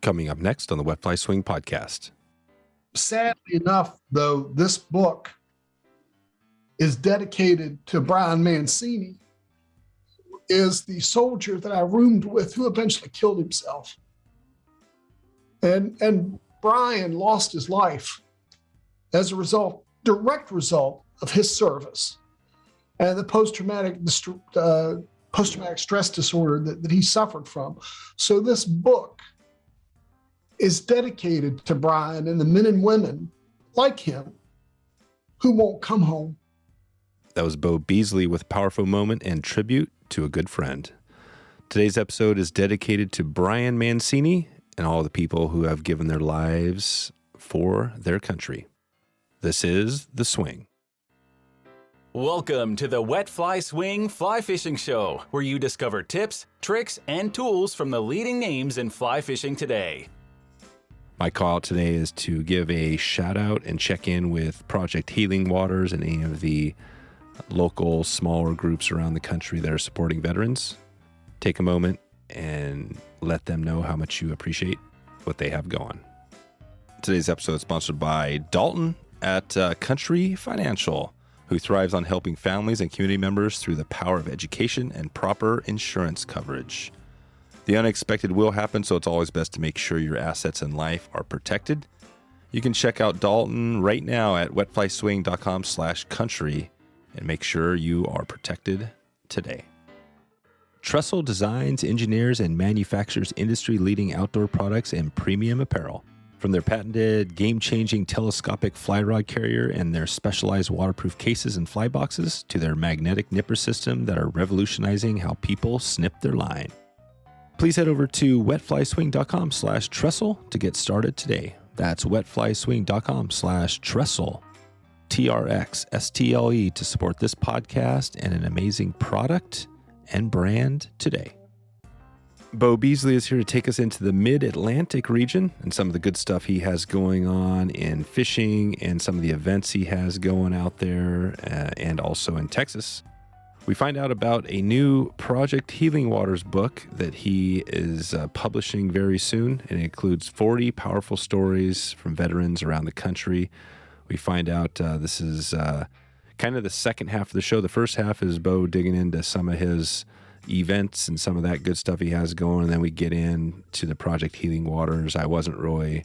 Coming up next on the Wet Fly Swing podcast. Sadly enough, though, this book is dedicated to Brian Mancini, who is the soldier that I roomed with who eventually killed himself. And Brian lost his life as a direct result of his service and the post-traumatic stress disorder that he suffered from. So this book is dedicated to Brian and the men and women like him who won't come home. That was Beau Beasley with Powerful Moment and Tribute to a Good Friend. Today's episode is dedicated to Brian Mancini and all the people who have given their lives for their country. This is The Swing. Welcome to the Wet Fly Swing Fly Fishing Show, where you discover tips, tricks, and tools from the leading names in fly fishing today. My call out today is to give a shout out and check in with Project Healing Waters and any of the local smaller groups around the country that are supporting veterans. Take a moment and let them know how much you appreciate what they have going. Today's episode is sponsored by Dalton at Country Financial, who thrives on helping families and community members through the power of education and proper insurance coverage. The unexpected will happen, so it's always best to make sure your assets and life are protected. You can check out Dalton right now at wetflyswing.com/country and make sure you are protected today. Trxstle designs, engineers, and manufactures industry-leading outdoor products and premium apparel. From their patented, game-changing telescopic fly rod carrier and their specialized waterproof cases and fly boxes to their magnetic nipper system that are revolutionizing how people snip their line. Please head over to wetflyswing.com/Trxstle to get started today. That's wetflyswing.com/Trxstle, Trxstle, to support this podcast and an amazing product and brand today. Beau Beasley is here to take us into the mid-Atlantic region and some of the good stuff he has going on in fishing and some of the events he has going out there and also in Texas. We find out about a new Project Healing Waters book that he is publishing very soon, and it includes 40 powerful stories from veterans around the country. We find out this is kind of the second half of the show. The first half is Beau digging into some of his events and some of that good stuff he has going, and then we get into the Project Healing Waters. I wasn't really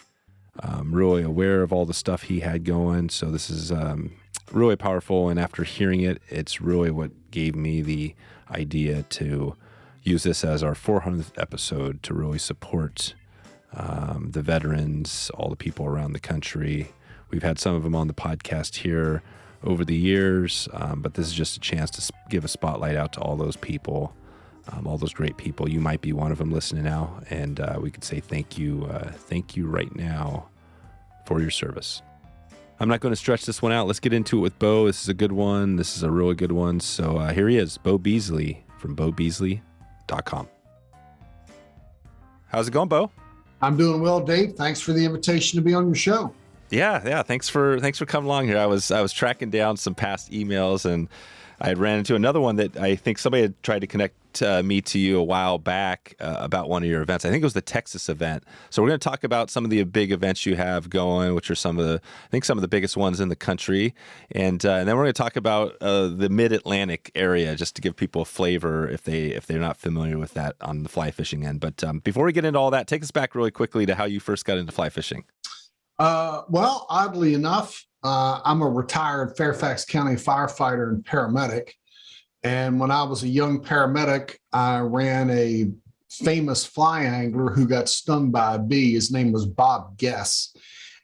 aware of all the stuff he had going, so this is really powerful, and after hearing it, it's really what gave me the idea to use this as our 400th episode to really support the veterans, all the people around the country. We've had some of them on the podcast here over the years, but this is just a chance to give a spotlight out to all those people, all those great people. You might be one of them listening now, and we could say thank you right now for your service. I'm not going to stretch this one out. Let's get into it with Beau. This is a good one. This is a really good one. So here he is, Beau Beasley from beaubeasley.com. How's it going, Beau? I'm doing well, Dave. Thanks for the invitation to be on your show. Yeah. Thanks for coming along here. I was tracking down some past emails, and I had ran into another one that I think somebody had tried to connect me to you a while back about one of your events. I think it was the Texas event. So we're going to talk about some of the big events you have going, which are some of the biggest ones in the country. And then we're going to talk about the mid-Atlantic area, just to give people a flavor if they're not familiar with that on the fly fishing end. But before we get into all that, take us back really quickly to how you first got into fly fishing. Well, oddly enough, I'm a retired Fairfax County firefighter and paramedic. And when I was a young paramedic, I ran a famous fly angler who got stung by a bee. His name was Bob Guess,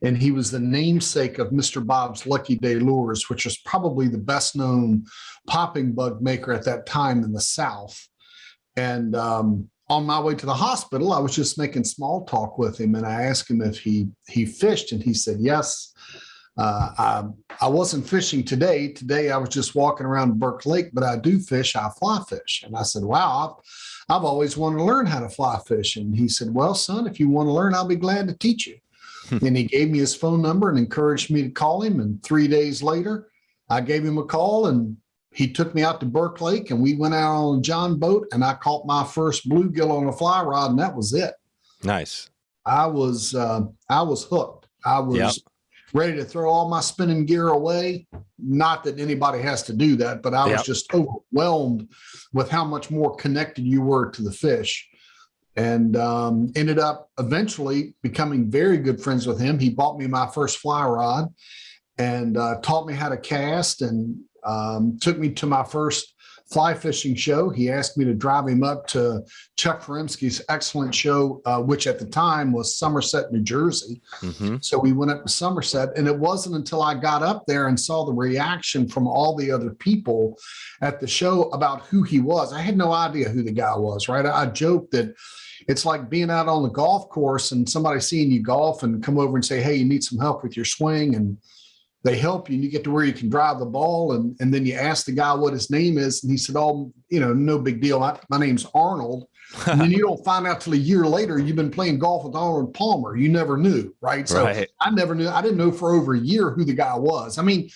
and he was the namesake of Mr. Bob's Lucky Day Lures, which was probably the best known popping bug maker at that time in the South. And on my way to the hospital, I was just making small talk with him, and I asked him if he fished, and he said yes. I wasn't fishing today. Today I was just walking around Burke Lake, but I do fish. I fly fish. And I said, wow, I've always wanted to learn how to fly fish. And he said, well, son, if you want to learn, I'll be glad to teach you. And he gave me his phone number and encouraged me to call him. And 3 days later, I gave him a call, and he took me out to Burke Lake, and we went out on a John boat, and I caught my first bluegill on a fly rod, and that was it. Nice. I was hooked. I was Yep. ready to throw all my spinning gear away. Not that anybody has to do that, but I was Yep. just overwhelmed with how much more connected you were to the fish. And ended up eventually becoming very good friends with him. He bought me my first fly rod and taught me how to cast, and took me to my first fly fishing show. He asked me to drive him up to Chuck Furimsky's excellent show, which at the time was Somerset, New Jersey. Mm-hmm. So we went up to Somerset, and it wasn't until I got up there and saw the reaction from all the other people at the show about who he was. I had no idea who the guy was, right? I joked that it's like being out on the golf course and somebody seeing you golf and come over and say, hey, you need some help with your swing, and they help you and you get to where you can drive the ball. And then you ask the guy what his name is. And he said, oh, no big deal. My name's Arnold. And then you don't find out till a year later, you've been playing golf with Arnold Palmer. You never knew. Right. So Right. I never knew. I didn't know for over a year who the guy was. I mean,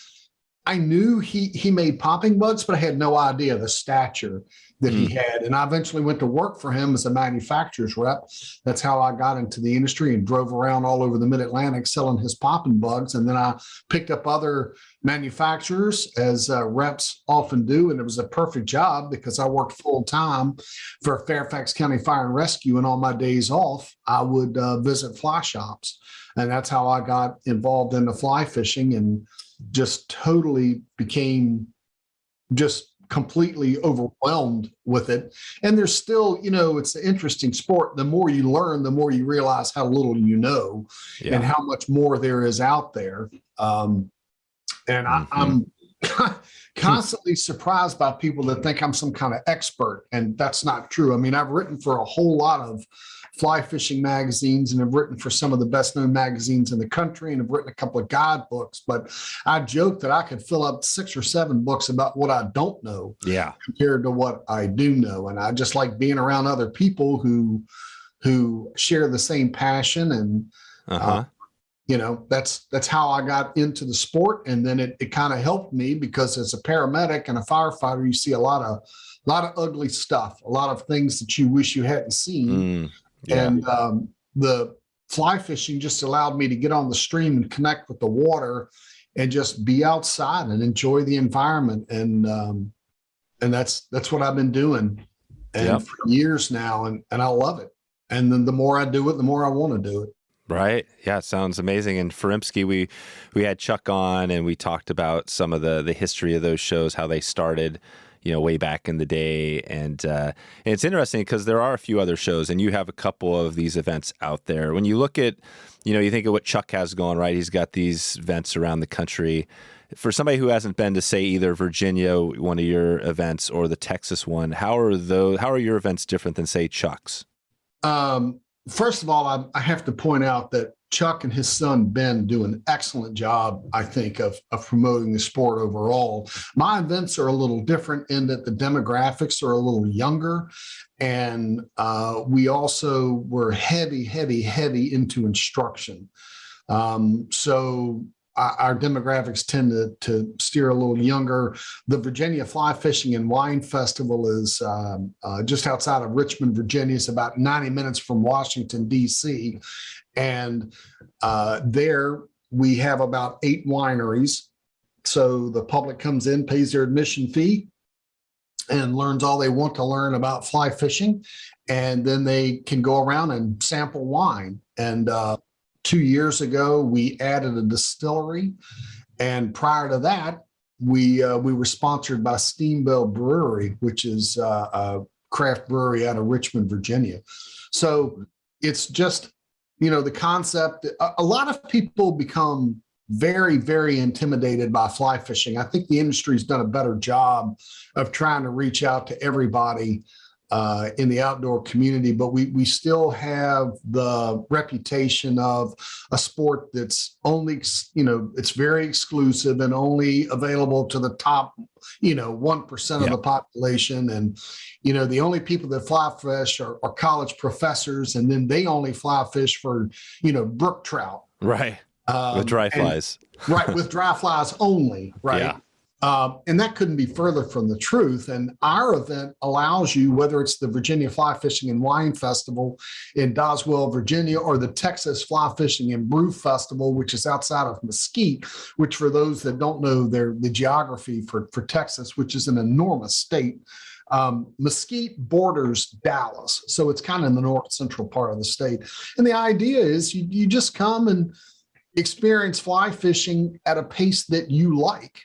I knew he made popping bugs, but I had no idea the stature that he had. And I eventually went to work for him as a manufacturer's rep. That's how I got into the industry and drove around all over the Mid-Atlantic selling his popping bugs. And then I picked up other manufacturers, as reps often do. And it was a perfect job because I worked full time for Fairfax County Fire and Rescue. And on my days off, I would visit fly shops. And that's how I got involved in the fly fishing and just totally became just completely overwhelmed with it. And there's still, it's an interesting sport. The more you learn, the more you realize how little you know and how much more there is out there. I'm constantly surprised by people that think I'm some kind of expert, and that's not true. I mean, I've written for a whole lot of fly fishing magazines and have written for some of the best known magazines in the country and have written a couple of guidebooks, but I joke that I could fill up 6 or 7 books about what I don't know compared to what I do know. And I just like being around other people who share the same passion. And, that's how I got into the sport. And then it kind of helped me because as a paramedic and a firefighter, you see a lot of ugly stuff, a lot of things that you wish you hadn't seen. And the fly fishing just allowed me to get on the stream and connect with the water and just be outside and enjoy the environment. And that's what I've been doing for years now. And I love it. And then the more I do it, the more I want to do it. Right. Yeah, it sounds amazing. And Furimsky, we had Chuck on and we talked about some of the history of those shows, how they started, way back in the day. And it's interesting because there are a few other shows and you have a couple of these events out there. When you look at, you think of what Chuck has going, right? He's got these events around the country. For somebody who hasn't been to, say, either Virginia, one of your events, or the Texas one, how are your events different than, say, Chuck's? First of all, I have to point out that Chuck and his son, Ben, do an excellent job, I think, of promoting the sport overall. My events are a little different in that the demographics are a little younger. And we also were heavy into instruction. So our demographics tend to steer a little younger. The Virginia Fly Fishing and Wine Festival is just outside of Richmond, Virginia. It's about 90 minutes from Washington, D.C. And there we have about 8 wineries. So the public comes in, pays their admission fee, and learns all they want to learn about fly fishing. And then they can go around and sample wine. And 2 years ago, we added a distillery. And prior to that, we were sponsored by Steamboat Brewery, which is a craft brewery out of Richmond, Virginia. So it's just, the concept. A lot of people become very, very intimidated by fly fishing. I think the industry's done a better job of trying to reach out to everybody in the outdoor community, but we still have the reputation of a sport that's only, it's very exclusive and only available to the top, 1% of the population. And, the only people that fly fish are college professors, and then they only fly fish for, brook trout. Right. With dry flies. Right. With dry flies only. Right. And that couldn't be further from the truth. And our event allows you, whether it's the Virginia Fly Fishing and Wine Festival in Doswell, Virginia, or the Texas Fly Fishing and Brew Festival, which is outside of Mesquite, which for those that don't know the geography for Texas, which is an enormous state. Mesquite borders Dallas, so it's kind of in the north central part of the state. And the idea is you just come and experience fly fishing at a pace that you like.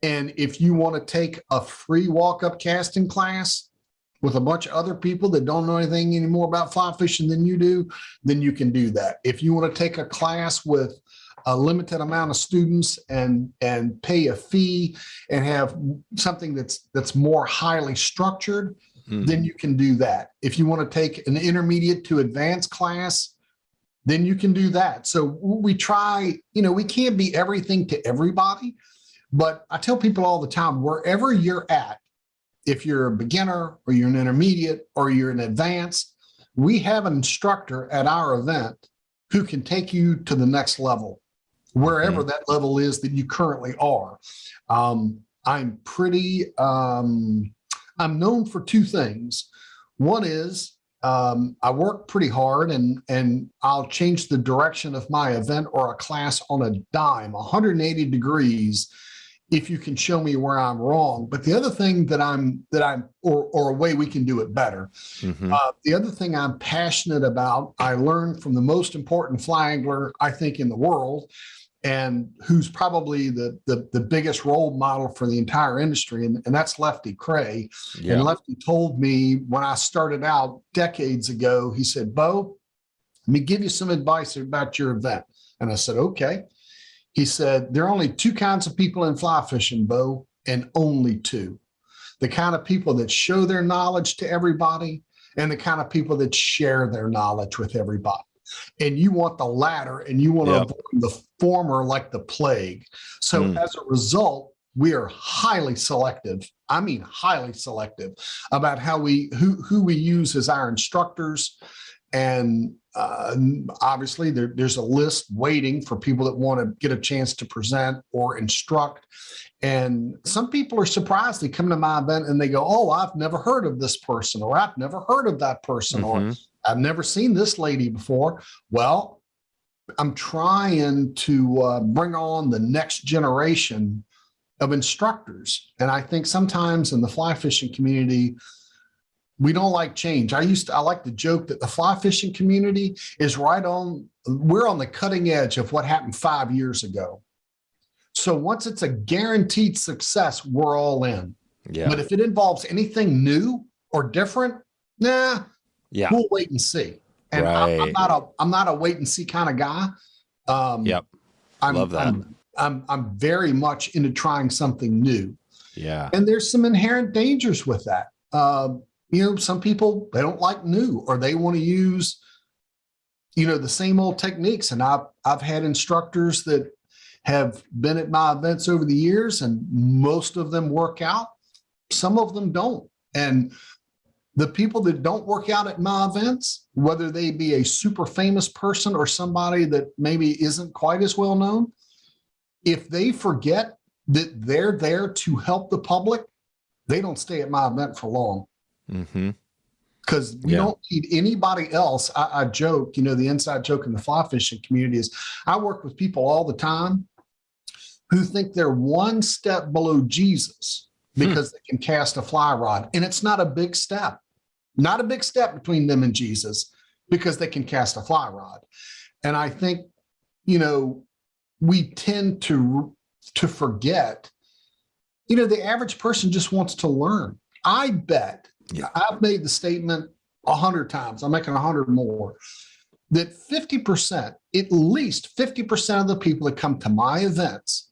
And if you want to take a free walk-up casting class with a bunch of other people that don't know anything anymore about fly fishing than you do, then you can do that. If you want to take a class with a limited amount of students and pay a fee and have something that's more highly structured, then you can do that. If you want to take an intermediate to advanced class, then you can do that. So we try, we can't be everything to everybody. But I tell people all the time, wherever you're at, if you're a beginner or you're an intermediate or you're an advanced, we have an instructor at our event who can take you to the next level, wherever that level is that you currently are. I'm known for two things. One is I work pretty hard and I'll change the direction of my event or a class on a dime, 180 degrees, if you can show me where I'm wrong. But the other thing or a way we can do it better. The other thing I'm passionate about, I learned from the most important fly angler, I think, in the world, and who's probably the biggest role model for the entire industry, and that's Lefty Kreh. Yeah. And Lefty told me when I started out decades ago, he said, "Beau, let me give you some advice about your event." And I said, "Okay." He said, "There are only two kinds of people in fly fishing, Beau, and only two. The kind of people that show their knowledge to everybody and the kind of people that share their knowledge with everybody. And you want the latter, and you want to avoid the former like the plague." So as a result, we are highly selective. I mean, highly selective about who we use as our instructors. And obviously there's a list waiting for people that want to get a chance to present or instruct. And some people are surprised. They come to my event and they go, "Oh, I've never heard of this person," or "I've never heard of that person," or "I've never seen this lady before." Well, I'm trying to bring on the next generation of instructors. And I think sometimes in the fly fishing community, we don't like change. I like to joke that the fly fishing community is we're on the cutting edge of what happened 5 years ago. So once it's a guaranteed success, we're all in. Yeah. But if it involves anything new or different, we'll wait and see. And I'm not a wait and see kind of guy. Love that. I'm very much into trying something new. Yeah. And there's some inherent dangers with that. Some people, they don't like new, or they want to use, the same old techniques. And I've had instructors that have been at my events over the years, and most of them work out. Some of them don't. And the people that don't work out at my events, whether they be a super famous person or somebody that maybe isn't quite as well known, if they forget that they're there to help the public, they don't stay at my event for long. Because we don't need anybody else. I joke, the inside joke in the fly fishing community is I work with people all the time who think they're one step below Jesus because they can cast a fly rod. And it's not a big step between them and Jesus because they can cast a fly rod. And I think, we tend to forget, the average person just wants to learn. I bet. Yeah. I've made the statement 100 times. I'm making 100 more. That 50%, at least 50% of the people that come to my events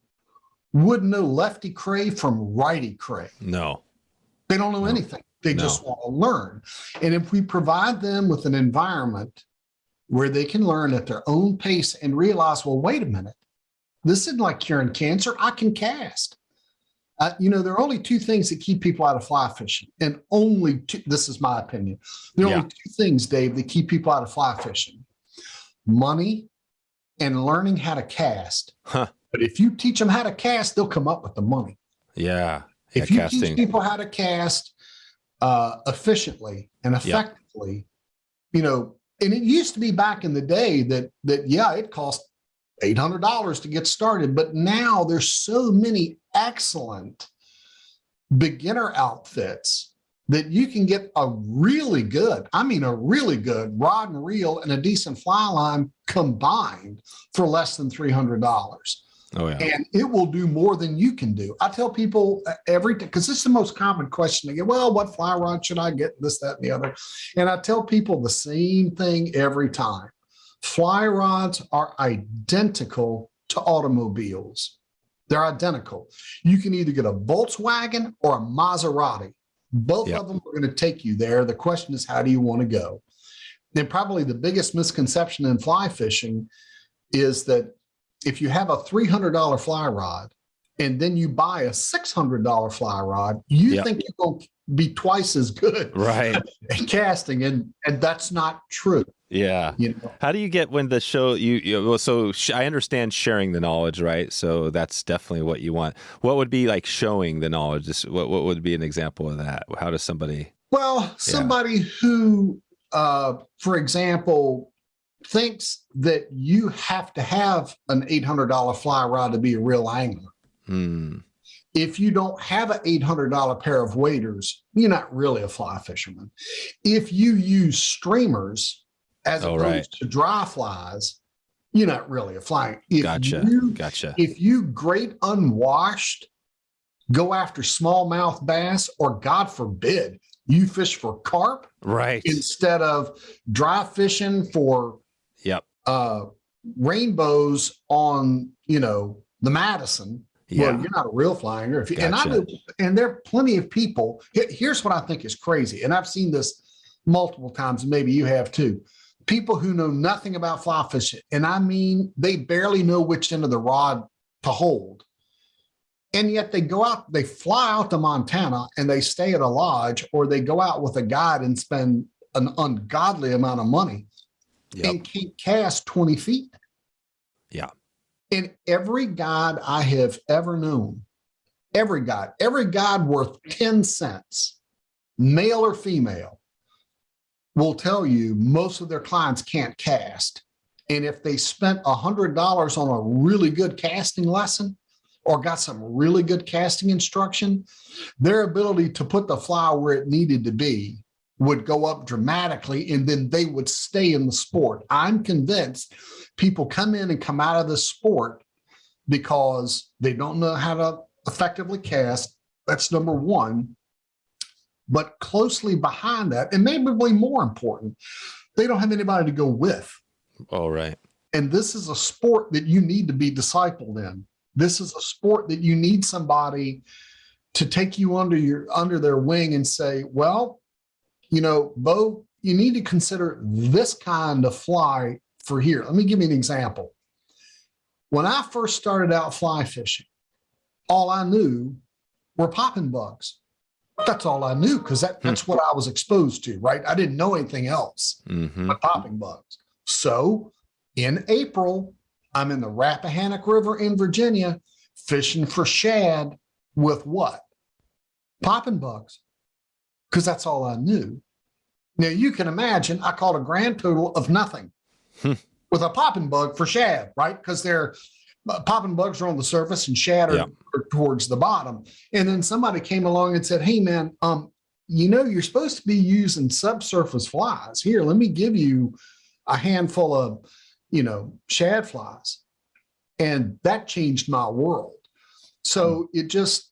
would know Lefty Kreh from Righty Kreh. No. They don't know anything. They just want to learn. And if we provide them with an environment where they can learn at their own pace and realize, well, wait a minute, this isn't like curing cancer. I can cast. There are only two things that keep people out of fly fishing, and only two, this is my opinion. There are only two things, Dave, that keep people out of fly fishing: money and learning how to cast. But if you teach them how to cast, they'll come up with the money. Yeah. If you Casting. teach people how to cast efficiently and effectively, you know, and it used to be back in the day that it cost $800 to get started, but now there's so many excellent beginner outfits that you can get a really good rod and reel and a decent fly line combined for less than $300. Oh, yeah. And it will do more than you can do. I tell people because this is the most common question. They get, well, what fly rod should I get? This, that, and the other. And I tell people the same thing every time. Fly rods are identical to automobiles. They're identical. You can either get a Volkswagen or a Maserati. Both of them are going to take you there. The question is, how do you want to go? And probably the biggest misconception in fly fishing is that if you have a $300 fly rod and then you buy a $600 fly rod, you think you're going to be twice as good at casting, and that's not true. Yeah. You know? How do you get when the show I understand sharing the knowledge, right? So that's definitely what you want. What would be like showing the knowledge? What would be an example of that? How does somebody? Well, somebody who, for example, thinks that you have to have an $800 fly rod to be a real angler. If you don't have an $800 pair of waders, you're not really a fly fisherman. If you use streamers as opposed to dry flies, you're not really a fly. Gotcha. If you great unwashed go after smallmouth bass, or God forbid, you fish for carp, instead of dry fishing for rainbows on, the Madison. Well, you're not a real fly angler. And there are plenty of people. Here's what I think is crazy, and I've seen this multiple times, and maybe you have too. People who know nothing about fly fishing, and I mean, they barely know which end of the rod to hold. And yet they go out, they fly out to Montana and they stay at a lodge, or they go out with a guide and spend an ungodly amount of money and can't cast 20 feet. Yeah. And every guide I have ever known, every guide worth 10 cents, male or female, will tell you most of their clients can't cast. And if they spent $100 on a really good casting lesson or got some really good casting instruction, their ability to put the fly where it needed to be would go up dramatically, and then they would stay in the sport. I'm convinced people come in and come out of the sport because they don't know how to effectively cast. That's number one. But closely behind that, and maybe more important, they don't have anybody to go with. All right. And this is a sport that you need to be discipled in. This is a sport that you need somebody to take you under their wing and say, well, Beau, you need to consider this kind of fly for here. Let me give you an example. When I first started out fly fishing, all I knew were popping bugs. That's all I knew, because that's what I was exposed to, right? I didn't know anything else but popping bugs. So in April, I'm in the Rappahannock River in Virginia fishing for shad with what? Popping bugs, because that's all I knew. Now, you can imagine I caught a grand total of nothing with a popping bug for shad, right? Because they're popping bugs are on the surface and shad are towards the bottom. And then somebody came along and said, hey, man, you're supposed to be using subsurface flies. Here, let me give you a handful of, shad flies. And that changed my world. So it just,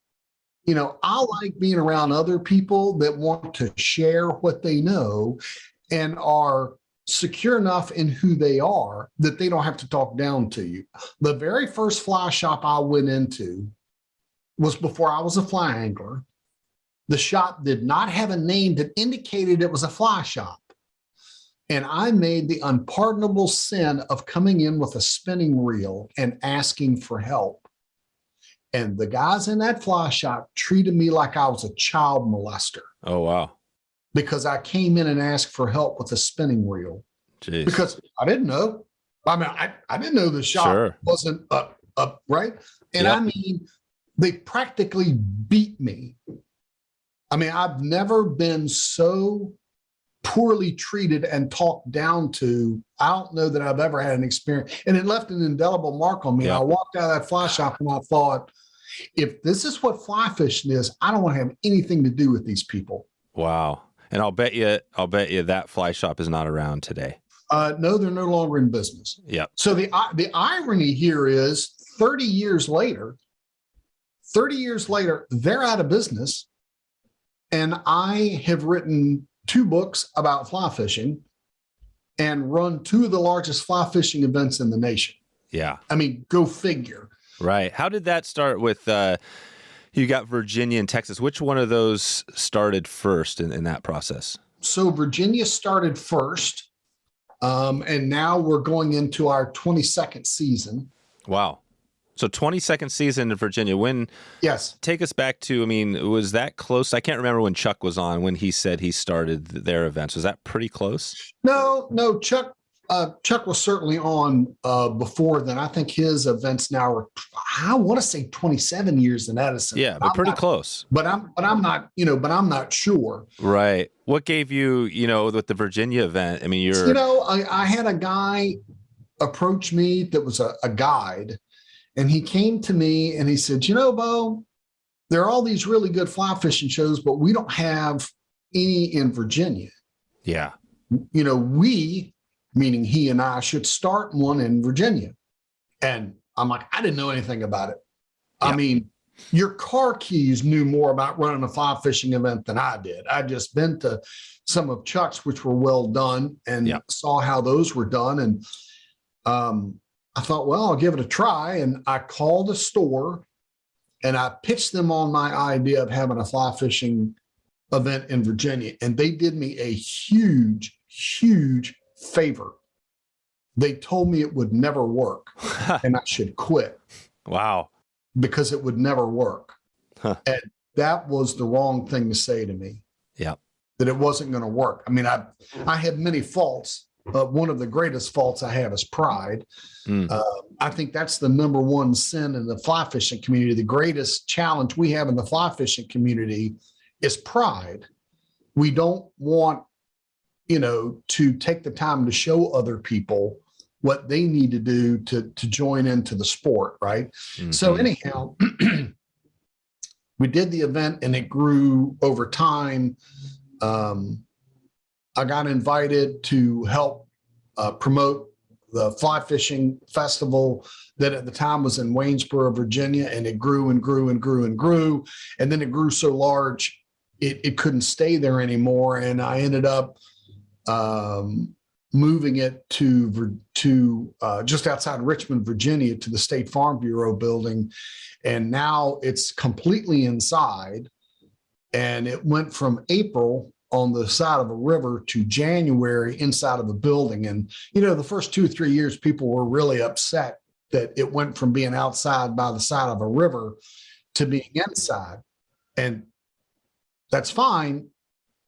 I like being around other people that want to share what they know and are secure enough in who they are that they don't have to talk down to you. The very first fly shop I went into was before I was a fly angler. The shop did not have a name that indicated it was a fly shop. And I made the unpardonable sin of coming in with a spinning reel and asking for help. And the guys in that fly shop treated me like I was a child molester. Oh, wow. Because I came in and asked for help with a spinning reel. Jeez. Because I didn't know. I mean, I didn't know the shop wasn't up, right? And I mean, they practically beat me. I mean, I've never been so poorly treated and talked down to. I don't know that I've ever had an experience, and it left an indelible mark on me. Yeah. I walked out of that fly shop and I thought, if this is what fly fishing is, I don't want to have anything to do with these people. Wow. And I'll bet you that fly shop is not around today. No, they're no longer in business. Yep. So the irony here is 30 years later, they're out of business. And I have written 2 books about fly fishing and run 2 of the largest fly fishing events in the nation. Yeah. I mean, go figure. Right. How did that start with, you got Virginia and Texas. Which one of those started first in that process? So Virginia started first, and now we're going into our 22nd season. Wow. So 22nd season in Virginia. When? Yes. Take us back to, I mean, was that close? I can't remember when Chuck was on, when he said he started their events. Was that pretty close? No, Chuck was certainly on before then. I think his events now are, I want to say 27 years in Edison. Yeah, but pretty close. But I'm not sure. Right. What gave you, with the Virginia event? I mean, I had a guy approach me that was a guide, and he came to me and he said, Beau, there are all these really good fly fishing shows, but we don't have any in Virginia. Yeah. We, meaning he and I, should start one in Virginia. And I'm like, I didn't know anything about it. Yeah. I mean, your car keys knew more about running a fly fishing event than I did. I'd just been to some of Chuck's, which were well done, and saw how those were done. And I thought, well, I'll give it a try. And I called a store and I pitched them on my idea of having a fly fishing event in Virginia. And they did me a huge, huge favor. They told me it would never work and I should quit. Wow. Because it would never work. Huh. And that was the wrong thing to say to me. Yeah. That it wasn't going to work. I mean, I have many faults. But one of the greatest faults I have is pride. I think that's the number one sin in the fly fishing community. The greatest challenge we have in the fly fishing community is pride. We don't want, to take the time to show other people what they need to do to join into the sport, right? Mm-hmm. So anyhow, we did the event and it grew over time. I got invited to help promote the fly fishing festival that at the time was in Waynesboro, Virginia, and it grew and grew and grew and grew. And then it grew so large, it couldn't stay there anymore. And I ended up moving it to just outside Richmond, Virginia, to the State Farm Bureau building. And now it's completely inside. And it went from April on the side of a river to January inside of a building. And, the first 2 or 3 years, people were really upset that it went from being outside by the side of a river to being inside. And that's fine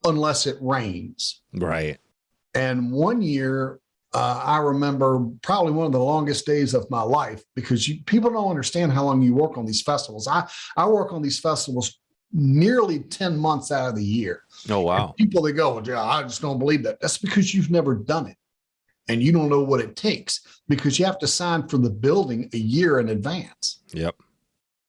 unless it rains. Right. And one year, I remember probably one of the longest days of my life, because people don't understand how long you work on these festivals. I work on these festivals nearly 10 months out of the year. Oh, wow. And people that go, yeah, I just don't believe that. That's because you've never done it. And you don't know what it takes, because you have to sign for the building a year in advance. Yep.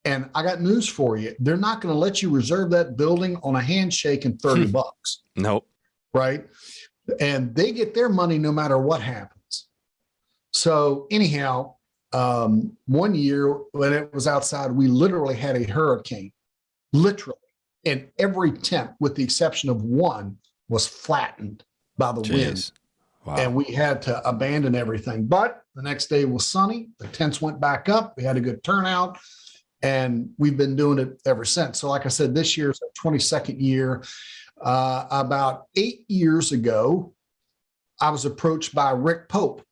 And I got news for you. They're not going to let you reserve that building on a handshake and $30. Nope. Right. And they get their money no matter what happens. So anyhow, one year when it was outside, we literally had a hurricane. Literally. And every tent, with the exception of one, was flattened by the wind. Wow. And we had to abandon everything. But the next day was sunny. The tents went back up. We had a good turnout. And we've been doing it ever since. So like I said, this year is our 22nd year. About 8 years ago, I was approached by Rick Pope.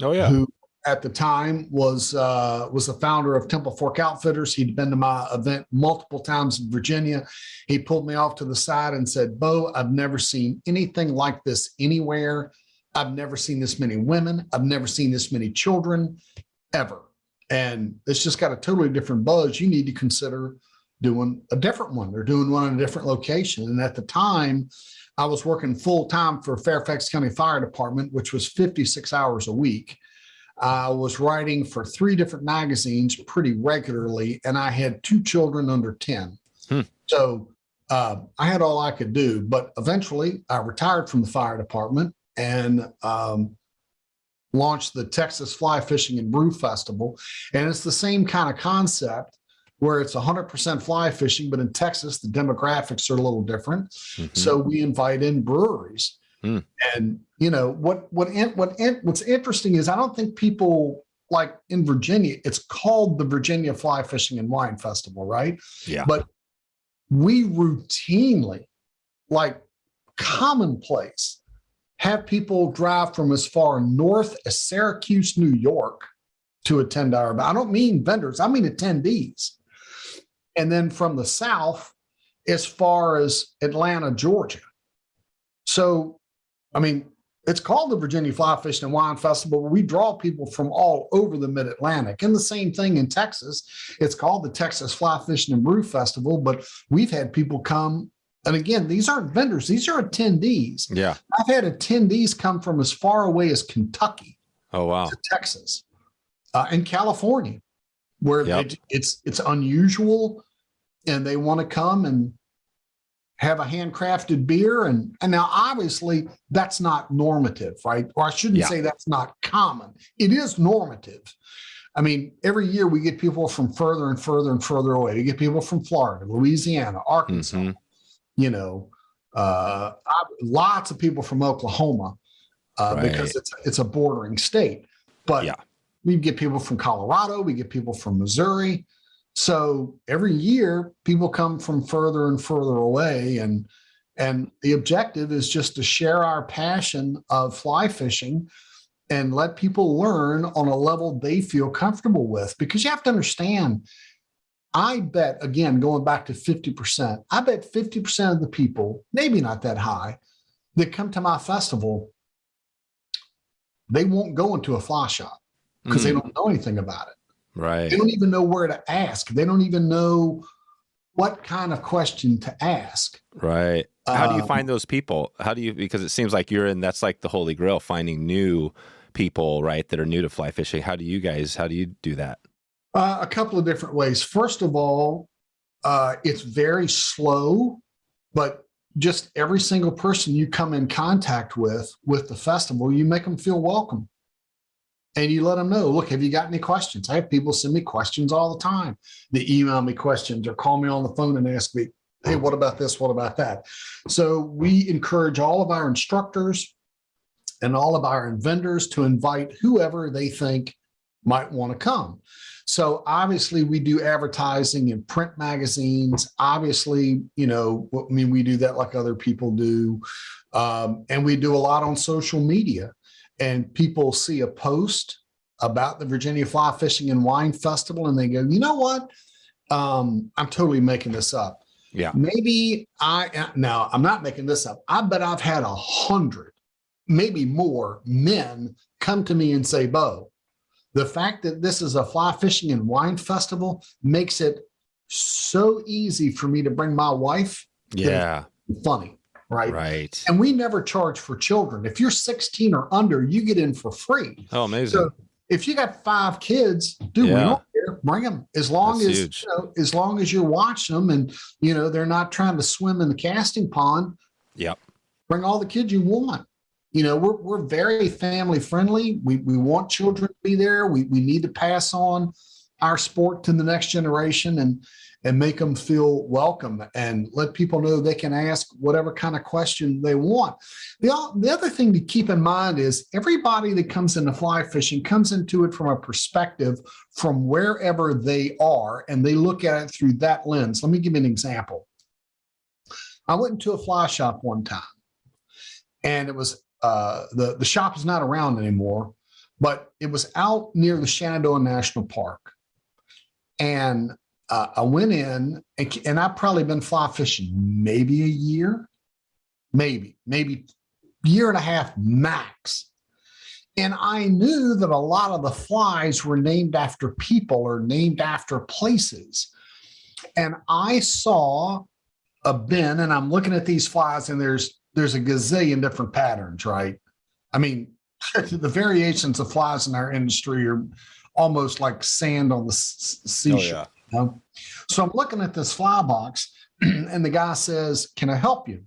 Oh, yeah. Who at the time was the founder of Temple Fork Outfitters. He'd been to my event multiple times in Virginia. He pulled me off to the side and said, Beau, I've never seen anything like this anywhere. I've never seen this many women. I've never seen this many children ever. and it's just got a totally different buzz, you need to consider doing a different one or doing one in a different location. And at the time, I was working full time for Fairfax County Fire Department, which was 56 hours a week. I was writing for 3 different magazines pretty regularly, and I had 2 children under 10. So I had all I could do, but eventually I retired from the fire department and launched the Texas Fly Fishing and Brew Festival. And it's the same kind of concept where it's 100% fly fishing, but in Texas, the demographics are a little different. So we invite in breweries. And, you know, what's interesting is I don't think people, like in Virginia, it's called the Virginia Fly Fishing and Wine Festival, right? Yeah. But we routinely, like commonplace, have people drive from as far north as Syracuse, New York to attend our, I don't mean vendors, I mean attendees. And then from the south, as far as Atlanta, Georgia. So, I mean, it's called the Virginia Fly Fishing and Wine Festival, but we draw people from all over the Mid-Atlantic. And the same thing in Texas. It's called the Texas Fly Fishing and Brew Festival, but we've had people come. And again, these aren't vendors. These are attendees. Yeah. I've had attendees come from as far away as Kentucky. Oh, wow. To Texas and California, where it's unusual and they want to come and have a handcrafted beer. And now obviously that's not normative, right? Or I shouldn't say that's not common. It is normative. I mean, every year we get people from further and further and further away. We get people from Florida, Louisiana, Arkansas, you know, lots of people from Oklahoma because it's a bordering state. But we get people from Colorado, we get people from Missouri. So every year people come from further and further away. And the objective is just to share our passion of fly fishing and let people learn on a level they feel comfortable with. Because you have to understand, I bet, again, going back to 50%, I bet 50% of the people, maybe not that high, that come to my festival, they won't go into a fly shop because they don't know anything about it. Right. They don't even know where to ask. They don't even know what kind of question to ask. Right. How do you find those people? Because it seems like that's like the holy grail, finding new people, right, that are new to fly fishing. How do you do that? A couple of different ways. First of all, it's very slow, but just every single person you come in contact with the festival, you make them feel welcome. And you let them know, look, have you got any questions? I have people send me questions all the time. They email me questions or call me on the phone and ask me, hey, what about this? What about that? So we encourage all of our instructors and all of our vendors to invite whoever they think might want to come. So obviously we do advertising in print magazines. Obviously, you know, I mean, we do that like other people do. And we do a lot on social media. And people see a post about the Virginia Fly Fishing and Wine Festival, and they go, you know what? I'm totally making this up. Yeah. Maybe now I'm not making this up. I bet I've had 100, maybe more men come to me and say, Beau, the fact that this is a fly fishing and wine festival makes it so easy for me to bring my wife. Yeah. Funny. Right. And we never charge for children. If you're 16 or under, you get in for free. Oh, amazing. So if you got 5 kids, we don't care. Bring them as long as long as you're watching them and, you know, they're not trying to swim in the casting pond. Yep. Bring all the kids you want. You know, we're very family friendly. We want children to be there. We need to pass on our sport to the next generation and make them feel welcome and let people know they can ask whatever kind of question they want. The other thing to keep in mind is everybody that comes into fly fishing comes into it from a perspective from wherever they are, and they look at it through that lens. Let me give you an example. I went into a fly shop one time, and it was the shop is not around anymore, but it was out near the Shenandoah National Park. And I went in, and I've probably been fly fishing maybe a year, maybe year and a half max. And I knew that a lot of the flies were named after people or named after places. And I saw a bin, and I'm looking at these flies, and there's a gazillion different patterns, right? I mean, the variations of flies in our industry are almost like sand on the seashore. You know? So I'm looking at this fly box, and the guy says, "Can I help you?"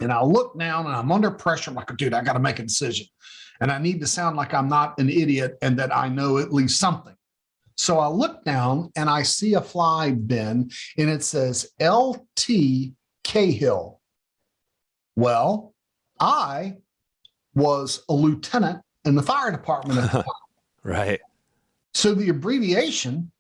And I look down, and I'm under pressure. I'm like, dude, I got to make a decision. And I need to sound like I'm not an idiot and that I know at least something. So I look down, and I see a fly bin, and it says LT Cahill. Well, I was a lieutenant in the fire department at the time. Right. So the abbreviation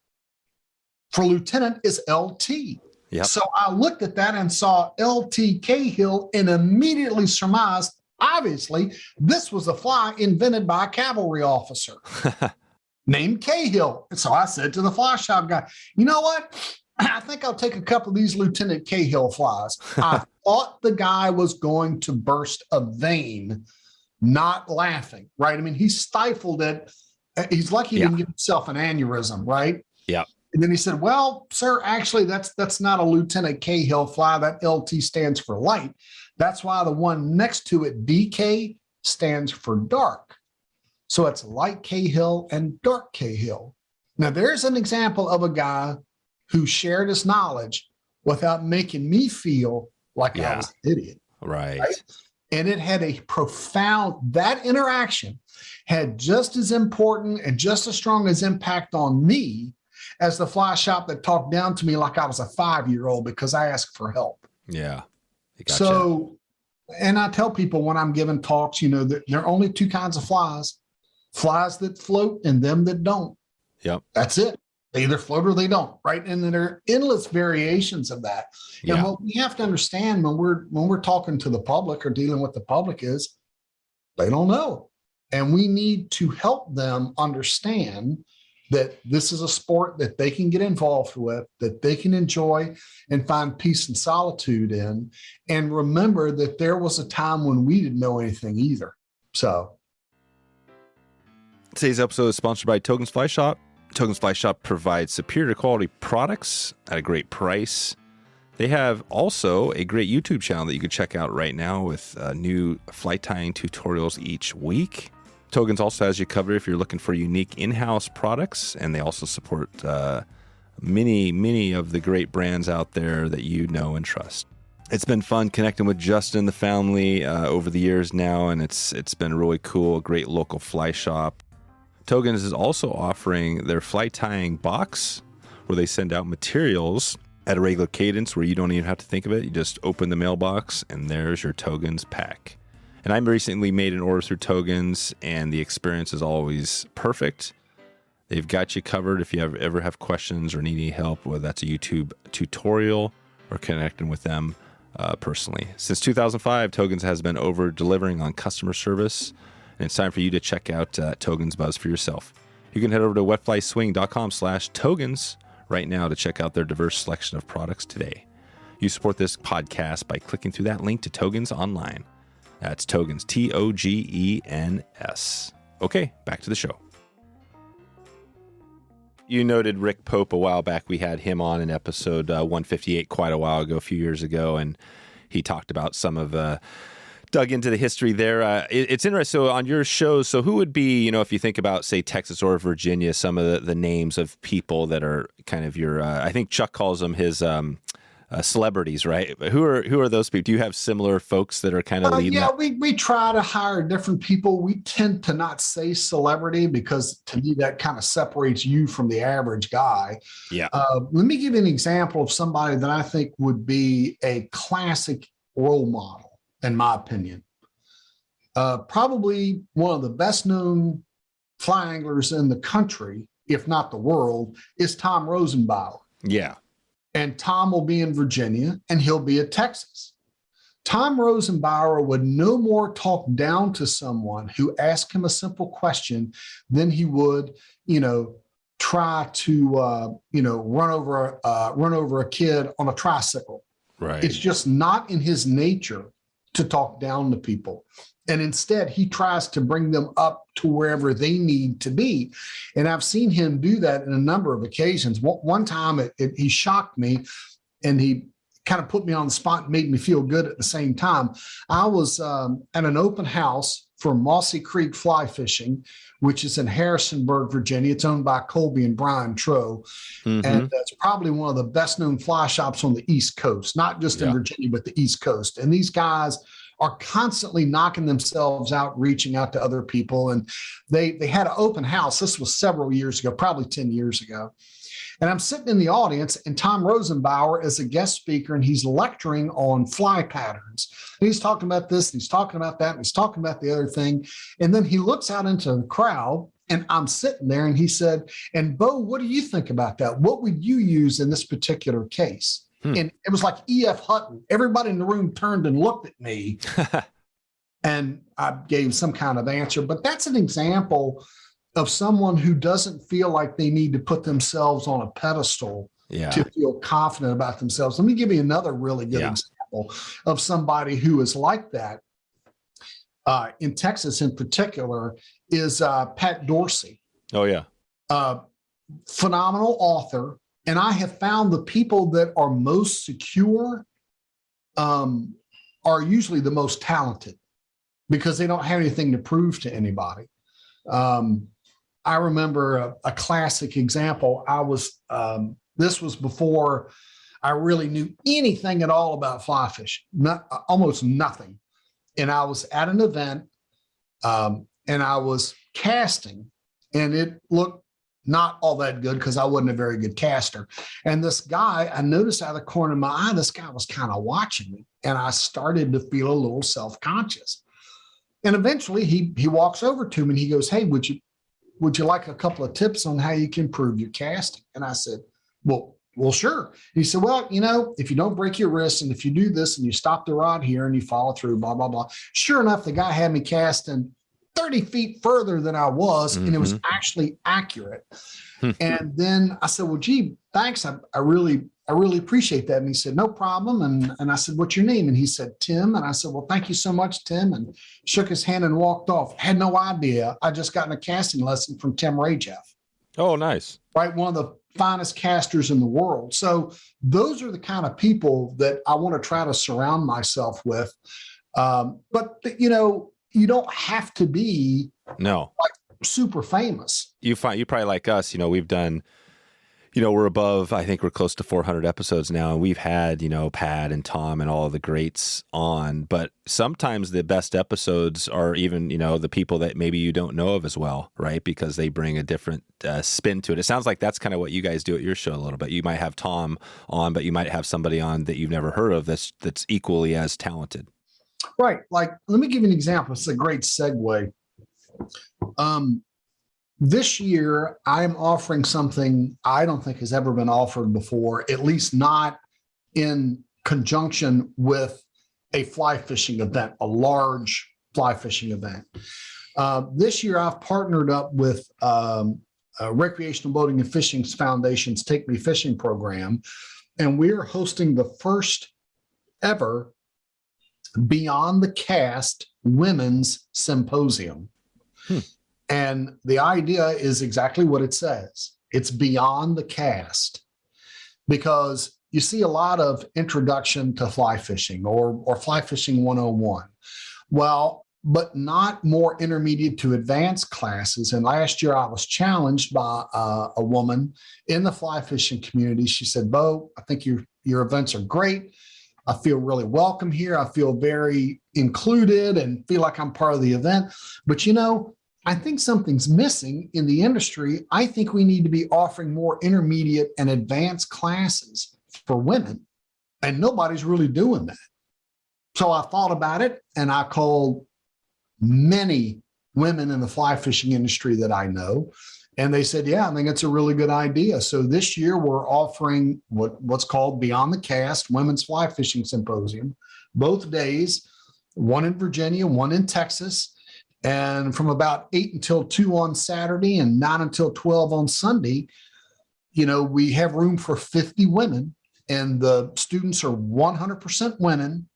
for lieutenant is LT. Yep. So I looked at that and saw LT Cahill and immediately surmised, obviously, this was a fly invented by a cavalry officer named Cahill. And so I said to the fly shop guy, you know what? I think I'll take a couple of these Lieutenant Cahill flies. I thought the guy was going to burst a vein, not laughing, right? I mean, he stifled it. He's lucky he didn't give himself an aneurysm, right? Yeah. And then he said, well, sir, actually, that's not a Lieutenant Cahill fly. That LT stands for light. That's why the one next to it, DK, stands for dark. So it's light Cahill and dark Cahill. Now, there's an example of a guy who shared his knowledge without making me feel like I was an idiot. Right. And it had a profound, that interaction had just as important and just as strong as impact on me as the fly shop that talked down to me like I was a 5-year-old because I asked for help. Yeah. Gotcha. So, and I tell people when I'm giving talks, you know, that there are only two kinds of flies that float and them that don't. Yep. That's it. They either float or they don't, right? And then there are endless variations of that. And what we have to understand when we're talking to the public or dealing with the public is they don't know. And we need to help them understand that this is a sport that they can get involved with, that they can enjoy and find peace and solitude in. And remember that there was a time when we didn't know anything either. So today's episode is sponsored by Togens Fly Shop. Togens Fly Shop provides superior quality products at a great price. They have also a great YouTube channel that you can check out right now with new fly tying tutorials each week. Togens also has you covered if you're looking for unique in-house products, and they also support many of the great brands out there that you know and trust. It's been fun connecting with Justin and the family over the years now, and it's been really cool. A great local fly shop. Togens is also offering their fly tying box, where they send out materials at a regular cadence where you don't even have to think of it. You just open the mailbox, and there's your Togens pack. And I recently made an order through Togens, and the experience is always perfect. They've got you covered if you ever have questions or need any help, whether that's a YouTube tutorial or connecting with them personally. Since 2005, Togens has been over-delivering on customer service, and it's time for you to check out Togens Buzz for yourself. You can head over to wetflyswing.com/Togens right now to check out their diverse selection of products today. You support this podcast by clicking through that link to Togens online. That's Togens, Togens. Okay, back to the show. You noted Rick Pope a while back. We had him on in episode 158 quite a while ago, a few years ago, and he talked about some of dug into the history there. It's interesting. So on your shows, so who would be, if you think about, say, Texas or Virginia, some of the names of people that are kind of your, I think Chuck calls them his celebrities, right? Who are those people? Do you have similar folks that are kind of leading? Yeah, we try to hire different people. We tend to not say celebrity because to me that kind of separates you from the average guy. Yeah. Let me give you an example of somebody that I think would be a classic role model, in my opinion. Probably one of the best known fly anglers in the country, if not the world, is Tom Rosenbauer. Yeah. And Tom will be in Virginia and he'll be at Texas. Tom Rosenbauer would no more talk down to someone who asked him a simple question than he would, try to, run over a kid on a tricycle. Right. It's just not in his nature to talk down to people. And instead, he tries to bring them up to wherever they need to be. And I've seen him do that in a number of occasions. One time, he shocked me, and he kind of put me on the spot and made me feel good at the same time. I was at an open house for Mossy Creek Fly Fishing, which is in Harrisonburg, Virginia. It's owned by Colby and Brian Troe. And it's probably one of the best known fly shops on the East Coast, not just in Virginia, but the East Coast. And these guys are constantly knocking themselves out, reaching out to other people. And they had an open house. This was several years ago, probably 10 years ago. And I'm sitting in the audience, and Tom Rosenbauer is a guest speaker, and he's lecturing on fly patterns. And he's talking about this, and he's talking about that, and he's talking about the other thing. And then he looks out into the crowd, and I'm sitting there, and he said, and Beau, what do you think about that? What would you use in this particular case? And it was like E.F. Hutton. Everybody in the room turned and looked at me, and I gave some kind of answer. But that's an example of someone who doesn't feel like they need to put themselves on a pedestal to feel confident about themselves. Let me give you another really good example of somebody who is like that. In Texas in particular is Pat Dorsey. Oh, yeah. Phenomenal author. And I have found the people that are most secure are usually the most talented because they don't have anything to prove to anybody. I remember a classic example. This was before I really knew anything at all about fly fishing, almost nothing. And I was at an event and I was casting, and it looked not all that good because I wasn't a very good caster. And this guy, I noticed out of the corner of my eye, this guy was kind of watching me, and I started to feel a little self-conscious. And eventually he walks over to me and he goes, "Hey, would you like a couple of tips on how you can improve your casting?" And I said, well, sure. He said, "Well, if you don't break your wrist, and if you do this and you stop the rod here and you follow through, blah, blah, blah." Sure enough, the guy had me casting 30 feet further than I was, and it was actually accurate. And then I said, "Well, gee, thanks. I really appreciate that." And he said, "No problem." And I said, "What's your name?" And he said, "Tim." And I said, "Well, thank you so much, Tim." And shook his hand and walked off. Had no idea. I just gotten a casting lesson from Tim Rajeff. Oh, nice. Right. One of the finest casters in the world. So those are the kind of people that I want to try to surround myself with. But you don't have to be like super famous. You probably like us, we've done, we're above, I think we're close to 400 episodes now, and we've had, Pat and Tom and all the greats on, but sometimes the best episodes are even, the people that maybe you don't know of as well, right? Because they bring a different spin to it. It sounds like that's kind of what you guys do at your show a little bit. You might have Tom on, but you might have somebody on that you've never heard of that's equally as talented. Right. Like, let me give you an example. It's a great segue. This year, I'm offering something I don't think has ever been offered before, at least not in conjunction with a fly fishing event, a large fly fishing event. This year, I've partnered up with Recreational Boating and Fishing Foundation's Take Me Fishing program, and we're hosting the first ever Beyond the Cast Women's Symposium. And the idea is exactly what it says. It's beyond the cast, because you see a lot of introduction to fly fishing or fly fishing 101. Well, but not more intermediate to advanced classes. And last year I was challenged by a woman in the fly fishing community. She said, "Beau, I think your events are great. I feel really welcome here. I feel very included and feel like I'm part of the event. But I think something's missing in the industry. I think we need to be offering more intermediate and advanced classes for women, and nobody's really doing that." So I thought about it, and I called many women in the fly fishing industry that I know, and they said, "Yeah, I think it's a really good idea." So this year we're offering what's called Beyond the Cast Women's Fly Fishing Symposium, both days, one in Virginia, one in Texas. And from about 8 until 2 on Saturday and 9 until 12 on Sunday, we have room for 50 women, and the students are 100% women.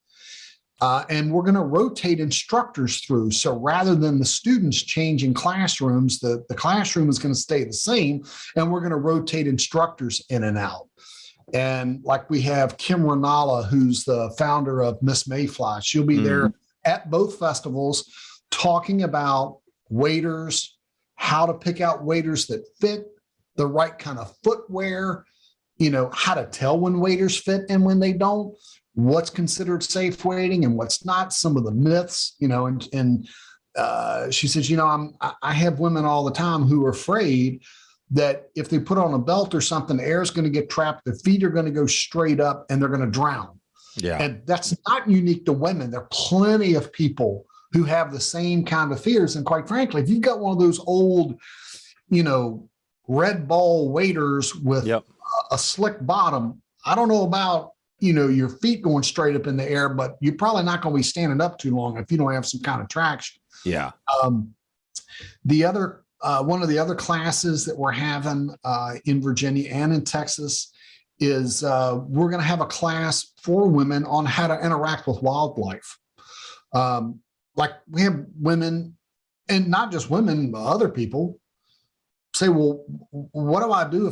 And we're going to rotate instructors through. So rather than the students changing classrooms, the classroom is going to stay the same, and we're going to rotate instructors in and out. And like we have Kim Ranala, who's the founder of Miss Mayfly. She'll be there at both festivals talking about waders, how to pick out waders that fit, the right kind of footwear, how to tell when waders fit and when they don't, what's considered safe wading and what's not, some of the myths, and she says, I have women all the time who are afraid that if they put on a belt or something, the air is going to get trapped, the feet are going to go straight up and they're going to drown. Yeah. And that's not unique to women. There are plenty of people who have the same kind of fears. And quite frankly, if you've got one of those old, red ball waders with a slick bottom, I don't know about, your feet going straight up in the air, but you're probably not going to be standing up too long if you don't have some kind of traction. Yeah. The other, one of the other classes that we're having in Virginia and in Texas is we're going to have a class for women on how to interact with wildlife. Like we have women, and not just women, but other people say, well, what do I do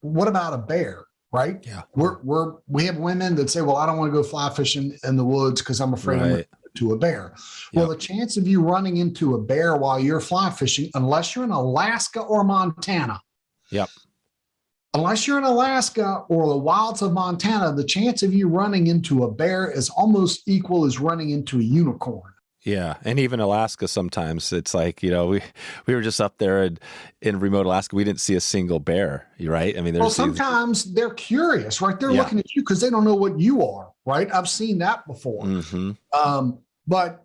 what about a bear? Right? Yeah. We have women that say, well, I don't want to go fly fishing in the woods because I'm afraid I'm going to a bear. Well, the chance of you running into a bear while you're fly fishing, unless you're in Alaska or Montana. Yep. Unless you're in Alaska or the wilds of Montana, the chance of you running into a bear is almost equal as running into a unicorn. Yeah. And even Alaska, sometimes it's like, we were just up there in remote Alaska. We didn't see a single bear, right? I mean, sometimes they're curious, right? They're looking at you because they don't know what you are, right? I've seen that before. Mm-hmm. But,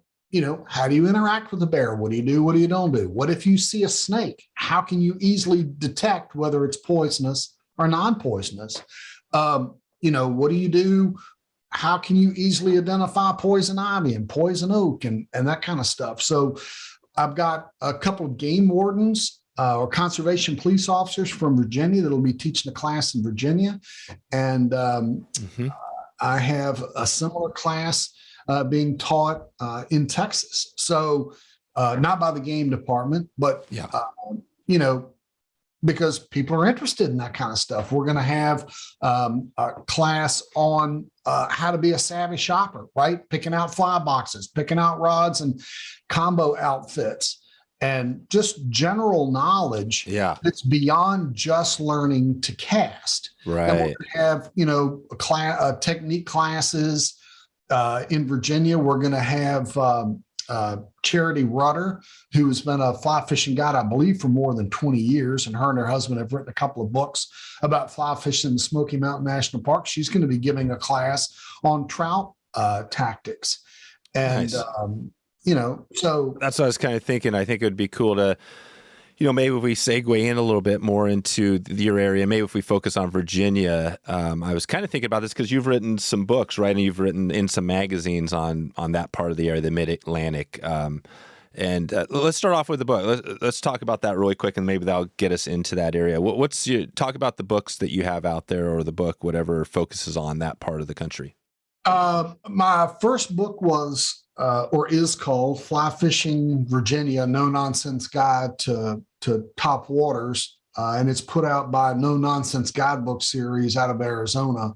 how do you interact with a bear? What do you do? What do you don't do? What if you see a snake? How can you easily detect whether it's poisonous or non-poisonous? What do you do? How can you easily identify poison ivy and poison oak and that kind of stuff? So I've got a couple of game wardens or conservation police officers from Virginia that'll be teaching a class in Virginia. And I have a similar class being taught in Texas. So not by the game department, but, because people are interested in that kind of stuff. We're going to have a class on how to be a savvy shopper, right? Picking out fly boxes, picking out rods and combo outfits, and just general knowledge that's beyond just learning to cast. Right. And we're going to have, technique classes in Virginia. We're going to have Charity Rudder, who has been a fly fishing guide, I believe, for more than 20 years. And her and her husband have written a couple of books about fly fishing in the Smoky Mountain National Park. She's going to be giving a class on trout tactics. And, so that's what I was kind of thinking. I think it would be cool to, maybe if we segue in a little bit more into your area, maybe if we focus on Virginia. I was kind of thinking about this because you've written some books, right? And you've written in some magazines on that part of the area, the Mid-Atlantic. And let's start off with the book. Let's talk about that really quick, and maybe that'll get us into that area. Talk about the books that you have out there, or the book, whatever focuses on that part of the country. My first book was or is called Fly Fishing Virginia, No Nonsense Guide to Top Waters. And it's put out by No Nonsense Guidebook Series out of Arizona.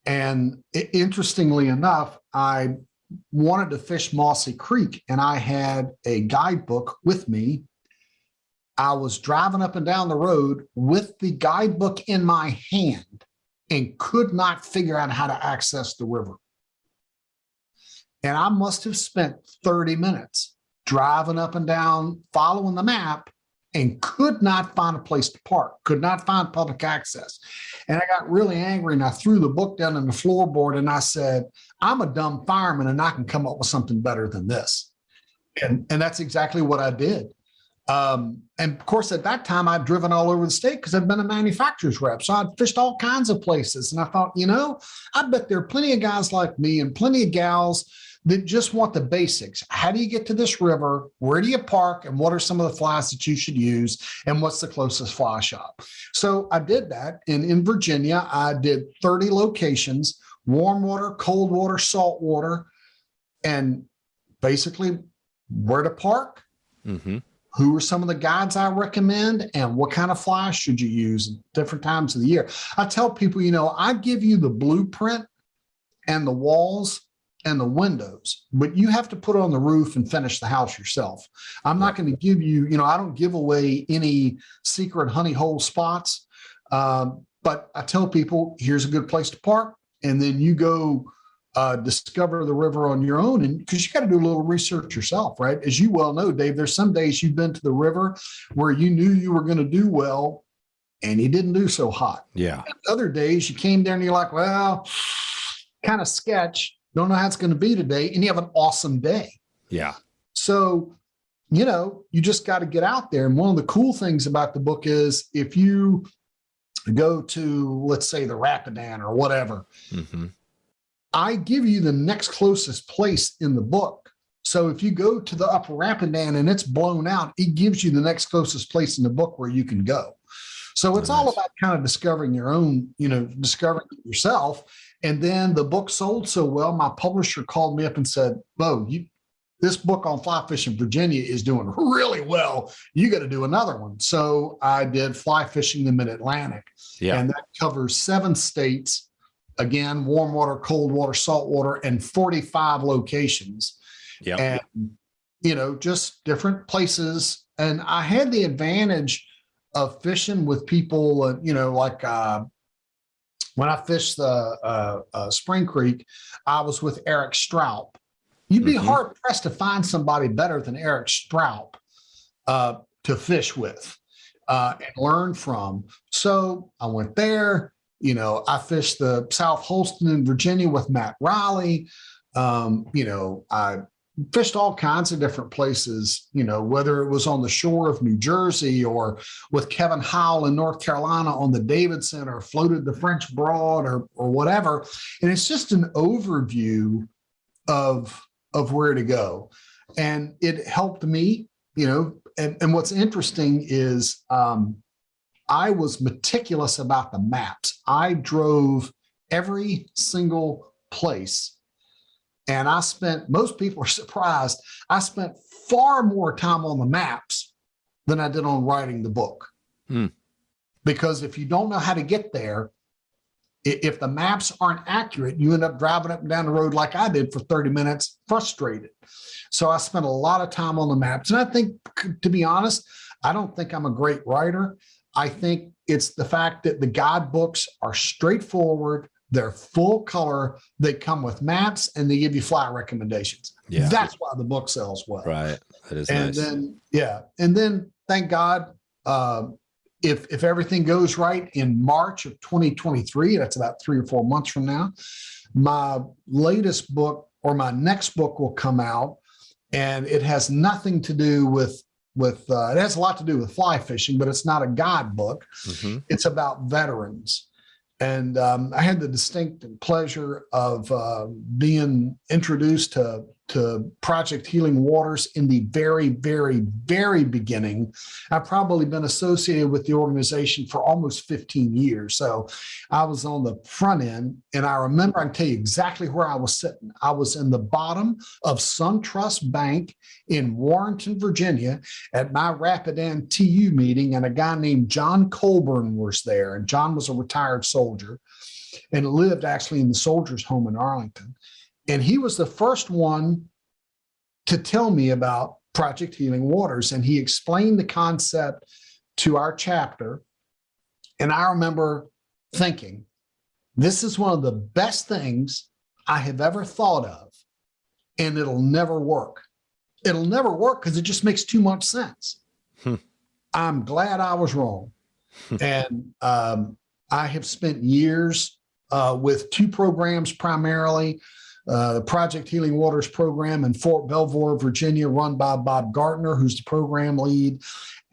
And interestingly enough, I wanted to fish Mossy Creek, and I had a guidebook with me. I was driving up and down the road with the guidebook in my hand and could not figure out how to access the river. And I must have spent 30 minutes driving up and down, following the map, and could not find a place to park, could not find public access. And I got really angry, and I threw the book down on the floorboard, and I said, I'm a dumb fireman, and I can come up with something better than this. And that's exactly what I did. And of course, at that time, I'd driven all over the state because I'd been a manufacturer's rep. So I'd fished all kinds of places. And I thought, I bet there are plenty of guys like me and plenty of gals that just want the basics. How do you get to this river? Where do you park? And what are some of the flies that you should use? And what's the closest fly shop? So I did that. And in Virginia, I did 30 locations, warm water, cold water, salt water, and basically where to park, Mm-hmm. who are some of the guides I recommend, and what kind of fly should you use at different times of the year. I tell people, I give you the blueprint and the walls and the windows, but you have to put it on the roof and finish the house yourself. I'm not going to give you, I don't give away any secret honey hole spots. But I tell people, here's a good place to park. And then you go discover the river on your own. And because you got to do a little research yourself, right? As you well know, Dave, there's some days you've been to the river where you knew you were going to do well and you didn't do so hot. Yeah. And other days you came there and you're like, well, kind of sketch. Don't know how it's going to be today. And you have an awesome day. Yeah. So, you just got to get out there. And one of the cool things about the book is if you go to, let's say, the Rapidan or whatever, Mm-hmm. I give you the next closest place in the book. So if you go to the Upper Rapidan and it's blown out, it gives you the next closest place in the book where you can go. So it's all about kind of discovering your own, discovering it yourself. And then the book sold so well, my publisher called me up and said, Beau, this book on fly fishing Virginia is doing really well. You got to do another one. So I did Fly Fishing the Mid-Atlantic. Yeah. And that covers 7 states, again, warm water, cold water, salt water, and 45 locations. Yeah. And, just different places. And I had the advantage of fishing with people, like when I fished the Spring Creek, I was with Eric Straub. You'd be hard pressed to find somebody better than Eric Straub to fish with and learn from. So I went there. I fished the South Holston in Virginia with Matt Riley. I fished all kinds of different places, whether it was on the shore of New Jersey or with Kevin Howell in North Carolina on the Davidson, or floated the French Broad or whatever. And it's just an overview of where to go. And it helped me, and what's interesting is I was meticulous about the maps. I drove every single place. And most people are surprised, I spent far more time on the maps than I did on writing the book. Because if you don't know how to get there, if the maps aren't accurate, you end up driving up and down the road like I did for 30 minutes, frustrated. So I spent a lot of time on the maps. And I think, to be honest, I don't think I'm a great writer. I think it's the fact that the guidebooks are straightforward. They're full color. They come with maps and they give you fly recommendations. Yeah. That's why the book sells well. Right. That is And nice. then thank God, if everything goes right in March of 2023, that's about 3 or 4 months from now, my latest book or my next book will come out, and it has nothing to do with it has a lot to do with fly fishing, but it's not a guidebook. Mm-hmm. It's about veterans. And I had the distinct pleasure of being introduced to Project Healing Waters in the very, very, very beginning. I've probably been associated with the organization for almost 15 years. So I was on the front end, and I remember, I can tell you exactly where I was sitting. I was in the bottom of SunTrust Bank in Warrenton, Virginia, at my Rapidan TU meeting, and a guy named John Colburn was there. And John was a retired soldier and lived actually in the soldiers' home in Arlington. And he was the first one to tell me about Project Healing Waters. And he explained the concept to our chapter. And I remember thinking, this is one of the best things I have ever thought of, and it'll never work. It'll never work because it just makes too much sense. I'm glad I was wrong. And I have spent years with 2 programs primarily. The Project Healing Waters program in Fort Belvoir, Virginia, run by Bob Gartner, who's the program lead,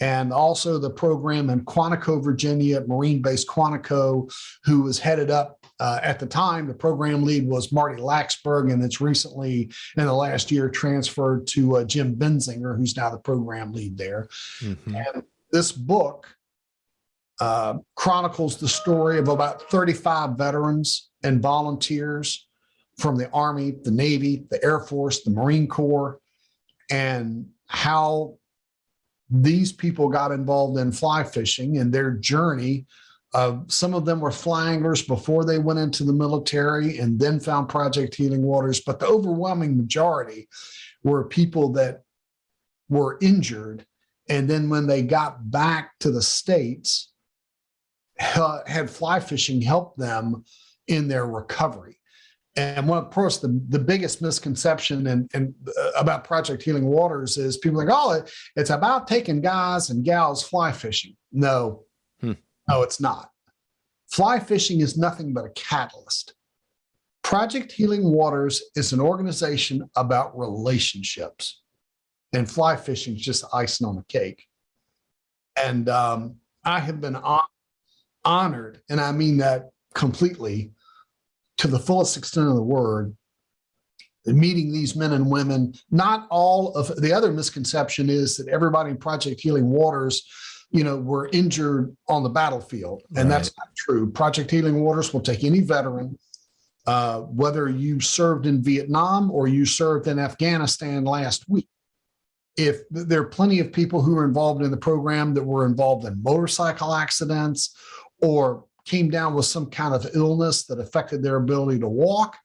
and also the program in Quantico, Virginia, at Marine Base Quantico, who was headed up at the time. The program lead was Marty Laxberg, and it's recently, in the last year, transferred to Jim Benzinger, who's now the program lead there. Mm-hmm. And this book chronicles the story of about 35 veterans and volunteers from the Army, the Navy, the Air Force, the Marine Corps, and how these people got involved in fly fishing and their journey. Some of them were fly anglers before they went into the military and then found Project Healing Waters, but the overwhelming majority were people that were injured. And then when they got back to the States, had fly fishing help them in their recovery. And one, of course, the biggest misconception and about Project Healing Waters is people think, oh, it's about taking guys and gals fly fishing. No, no, it's not. Fly fishing is nothing but a catalyst. Project Healing Waters is an organization about relationships, and fly fishing is just icing on the cake. And I have been honored, and I mean that completely, to the fullest extent of the word, meeting these men and women. Not all of the other misconception is that everybody in Project Healing Waters, were injured on the battlefield. And that's not true. Project Healing Waters will take any veteran, whether you served in Vietnam or you served in Afghanistan last week. If there are plenty of people who are involved in the program that were involved in motorcycle accidents or came down with some kind of illness that affected their ability to walk,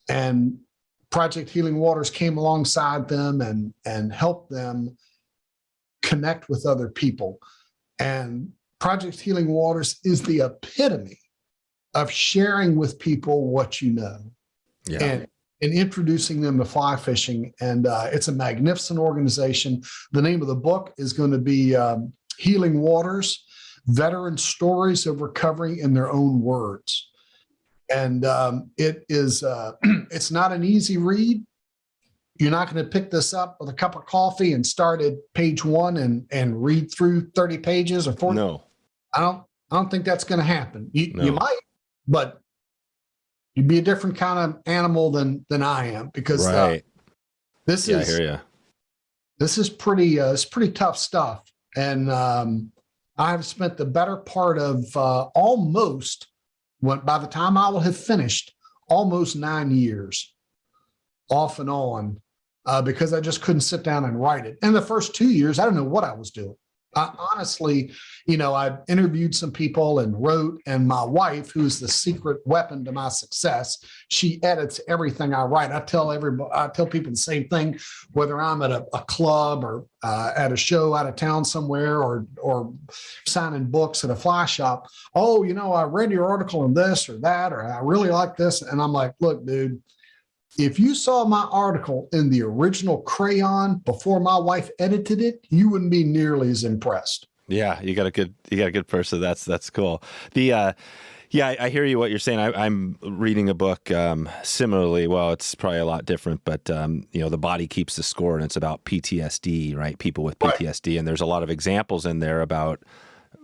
and Project Healing Waters came alongside them and helped them connect with other people. And Project Healing Waters is the epitome of sharing with people what you know, and introducing them to fly fishing. And it's a magnificent organization. The name of the book is going to be Healing Waters: Veteran Stories of Recovery in Their Own Words. And it is, it's not an easy read. You're not going to pick this up with a cup of coffee and start at page 1 and read through 30 pages or 40. No, I don't think that's going to happen. You might, but you'd be a different kind of animal than I am, because this is, I hear you. This is it's pretty tough stuff. And I've spent the better part of by the time I will have finished, almost 9 years off and on, because I just couldn't sit down and write it. And the first 2 years, I don't know what I was doing. Honestly, I interviewed some people and wrote, and my wife, who's the secret weapon to my success, she edits everything I write. I tell people the same thing, whether I'm at a club or at a show out of town somewhere, or signing books at a fly shop. Oh, I read your article on this or that, or I really like this. And I'm like, look, dude, if you saw my article in the original crayon before my wife edited it, you wouldn't be nearly as impressed. Yeah, you got a good person. That's cool. I hear you what you're saying. I'm reading a book similarly. Well, it's probably a lot different, but The Body Keeps the Score, and it's about PTSD, right? People with PTSD, right. And there's a lot of examples in there about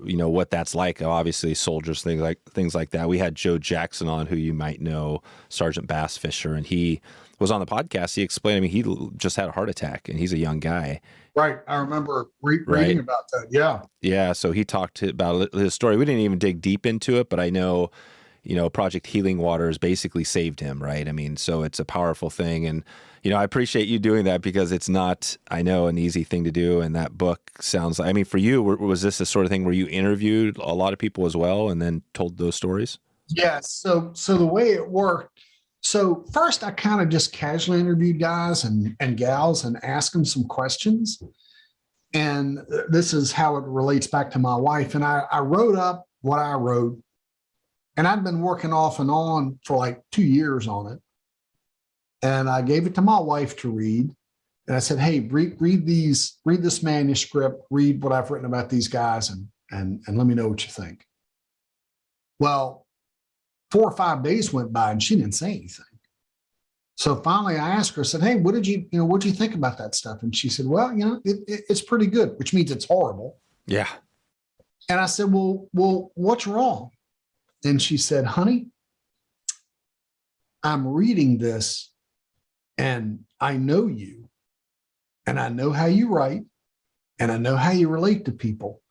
what that's like. Obviously, soldiers, things like that. We had Joe Jackson on, who you might know, Sergeant Bass Fisher, and he was on the podcast. He explained, he just had a heart attack, and he's a young guy. Right. I remember reading about that. Yeah. Yeah. So he talked about his story. We didn't even dig deep into it, but I know, Project Healing Waters basically saved him, right? So it's a powerful thing. And, I appreciate you doing that, because it's not, I know, an easy thing to do. And that book sounds like, for you, was this the sort of thing where you interviewed a lot of people as well and then told those stories? Yes. So the way it worked, so first I kind of just casually interviewed guys and gals and asked them some questions. And this is how it relates back to my wife. And I wrote up what I wrote, and I'd been working off and on for like 2 years on it. And I gave it to my wife to read. And I said, hey, read this manuscript, read what I've written about these guys, and let me know what you think. Well, 4 or 5 days went by and she didn't say anything. So finally I asked her, I said, hey, what did you think about that stuff? And she said, well, it's pretty good, which means it's horrible. Yeah. And I said, well, what's wrong? And she said, honey, I'm reading this and I know you, and I know how you write, and I know how you relate to people.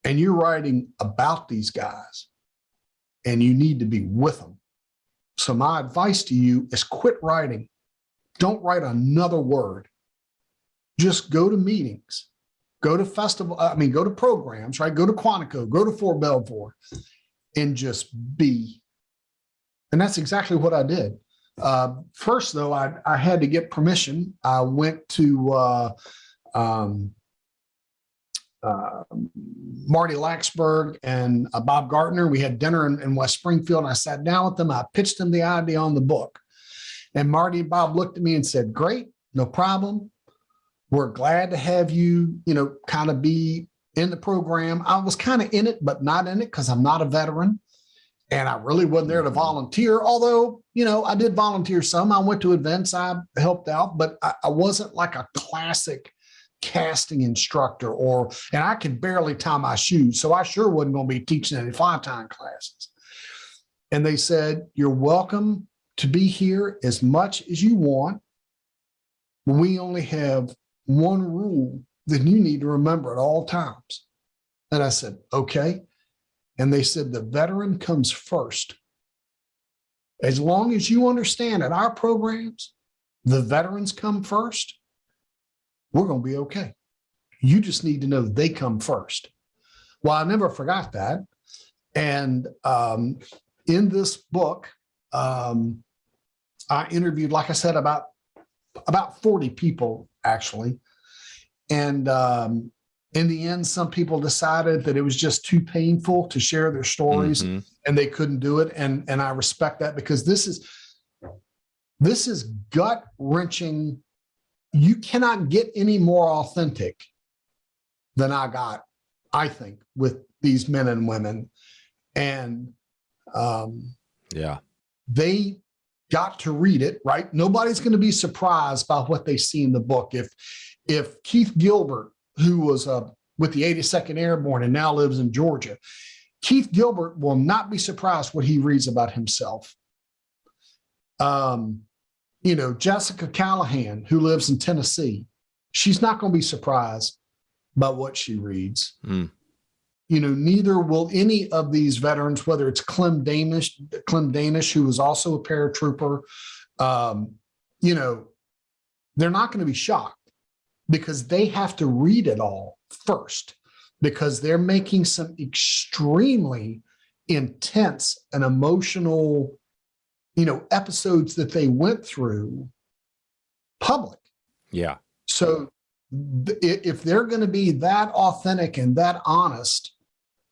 And you're writing about these guys, and you need to be with them. So my advice to you is quit writing. Don't write another word. Just go to meetings, go to go to programs, right? Go to Quantico, go to Fort Belvoir, and just be. And that's exactly what I did. First, though, I had to get permission. I went to Marty Laxberg and Bob Gartner. We had dinner in West Springfield, and I sat down with them. I pitched them the idea on the book. And Marty and Bob looked at me and said, great, no problem. We're glad to have you, kind of be in the program. I was kind of in it, but not in it because I'm not a veteran. And I really wasn't there to volunteer, although, I did volunteer some. I went to events, I helped out, but I wasn't like a classic casting instructor and I could barely tie my shoes. So I sure wasn't going to be teaching any fly tying classes. And they said, you're welcome to be here as much as you want. We only have one rule that you need to remember at all times. And I said, okay. And they said, the veteran comes first. As long as you understand at our programs, the veterans come first, we're going to be okay. You just need to know they come first. Well, I never forgot that. And in this book, I interviewed, like I said, about 40 people, actually. And in the end, some people decided that it was just too painful to share their stories and they couldn't do it. And I respect that because this is gut-wrenching. You cannot get any more authentic than I got, I think, with these men and women. And they got to read it, right? Nobody's going to be surprised by what they see in the book. If Keith Gilbert, who was with the 82nd Airborne and now lives in Georgia, Keith Gilbert will not be surprised what he reads about himself. Jessica Callahan, who lives in Tennessee, she's not going to be surprised by what she reads. Neither will any of these veterans, whether it's Clem Danish, who was also a paratrooper, they're not going to be shocked because they have to read it all first because they're making some extremely intense and emotional, episodes that they went through public. Yeah. So if they're going to be that authentic and that honest,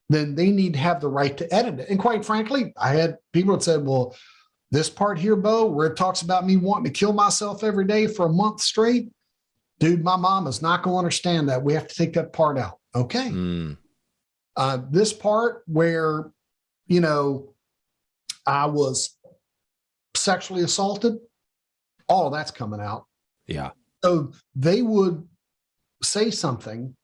then they need to have the right to edit it. And quite frankly, I had people that said, well, this part here, Beau, where it talks about me wanting to kill myself every day for a month straight, dude, my mom is not going to understand that. We have to take that part out. Okay. This part where, I was sexually assaulted, all of that's coming out. Yeah. So they would say something,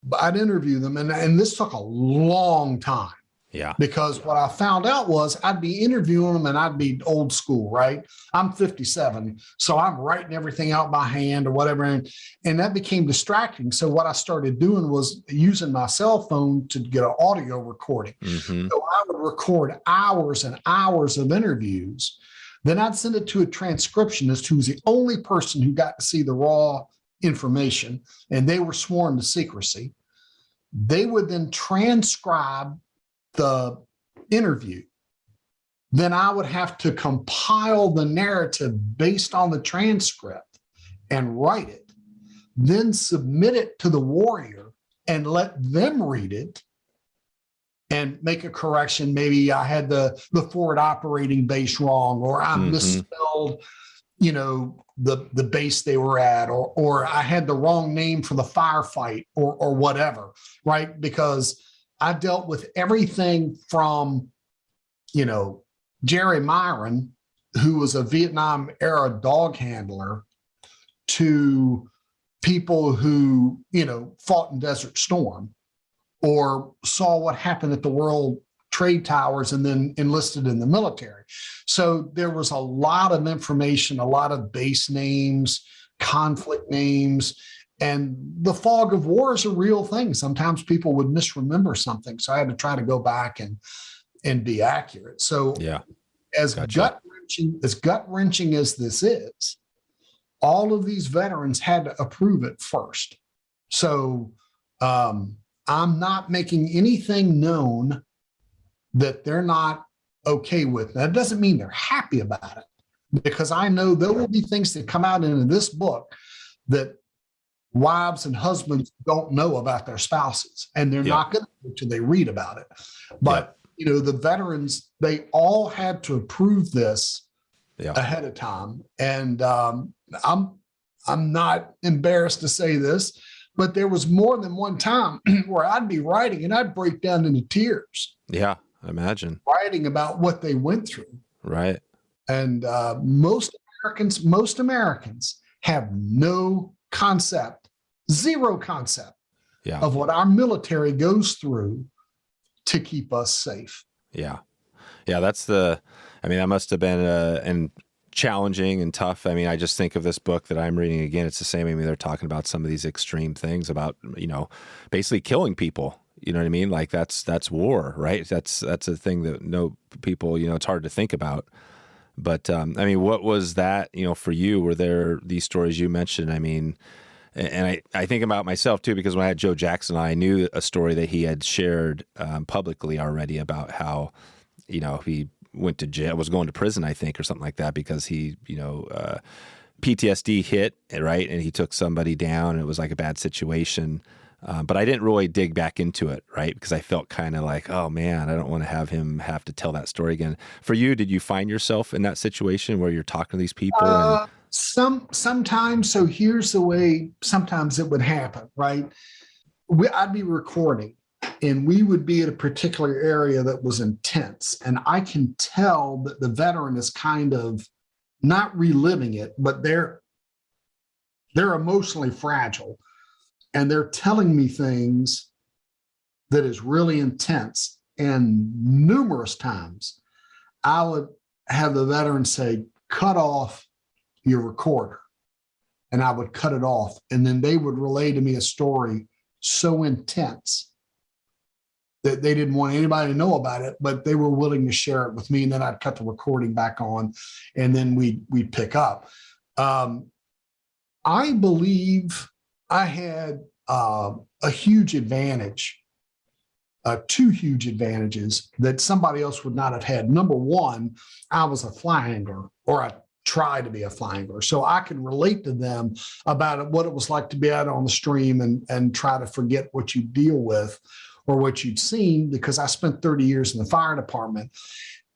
but I'd interview them. And this took a long time. Yeah. Because what I found out was I'd be interviewing them and I'd be old school, right? I'm 57. So I'm writing everything out by hand or whatever. And that became distracting. So what I started doing was using my cell phone to get an audio recording. So I would record hours and hours of interviews. Then I'd send it to a transcriptionist who was the only person who got to see the raw information, and they were sworn to secrecy. They would then transcribe the interview. Then I would have to compile the narrative based on the transcript and write it, then submit it to the warrior and let them read it and make a correction. Maybe I had the forward operating base wrong, or I misspelled, the base they were at, or I had the wrong name for the firefight or whatever, right? Because I dealt with everything from, Jerry Myron, who was a Vietnam era dog handler, to people who, fought in Desert Storm or saw what happened at the World Trade Towers and then enlisted in the military. So there was a lot of information, a lot of base names, conflict names, and the fog of war is a real thing. Sometimes people would misremember something. So I had to try to go back and be accurate. So, yeah. as Gotcha. gut wrenching as this is, all of these veterans had to approve it first. So I'm not making anything known that they're not okay with. That doesn't mean they're happy about it, because I know there will be things that come out in this book that wives and husbands don't know about their spouses, and they're not going to until they read about it. But the veterans, they all had to approve this ahead of time. And I'm not embarrassed to say this, but there was more than one time where I'd be writing and I'd break down into tears. Yeah, I imagine. Writing about what they went through. Right. And most Americans have no concept, zero concept of what our military goes through to keep us safe. Yeah. Yeah. That must have been and challenging and tough. I mean, I just think of this book that I'm reading again. It's the same. I mean, they're talking about some of these extreme things about, basically killing people. You know what I mean? Like that's war, right? That's a thing that people, it's hard to think about. But what was that, for you? Were there these stories you mentioned? I mean, and I think about myself too, because when I had Joe Jackson, I knew a story that he had shared publicly already about how, he went to jail, was going to prison, I think, or something like that, because he, PTSD hit, right? And he took somebody down, and it was like a bad situation. But I didn't really dig back into it, right? Because I felt kind of like, oh man, I don't want to have him have to tell that story again. For you, did you find yourself in that situation where you're talking to these people? Sometimes. So here's the way sometimes it would happen, right? I'd be recording, and we would be at a particular area that was intense. And I can tell that the veteran is kind of not reliving it, but they're emotionally fragile. And they're telling me things that is really intense. And numerous times I would have the veteran say, cut off your recorder. And I would cut it off. And then they would relay to me a story so intense that they didn't want anybody to know about it, but they were willing to share it with me. And then I'd cut the recording back on, and then we'd pick up. I believe I had a huge advantage, two huge advantages that somebody else would not have had. Number one, I was a fly angler, or I tried to be a fly angler. So I could relate to them about what it was like to be out on the stream and try to forget what you deal with or what you'd seen, because I spent 30 years in the fire department.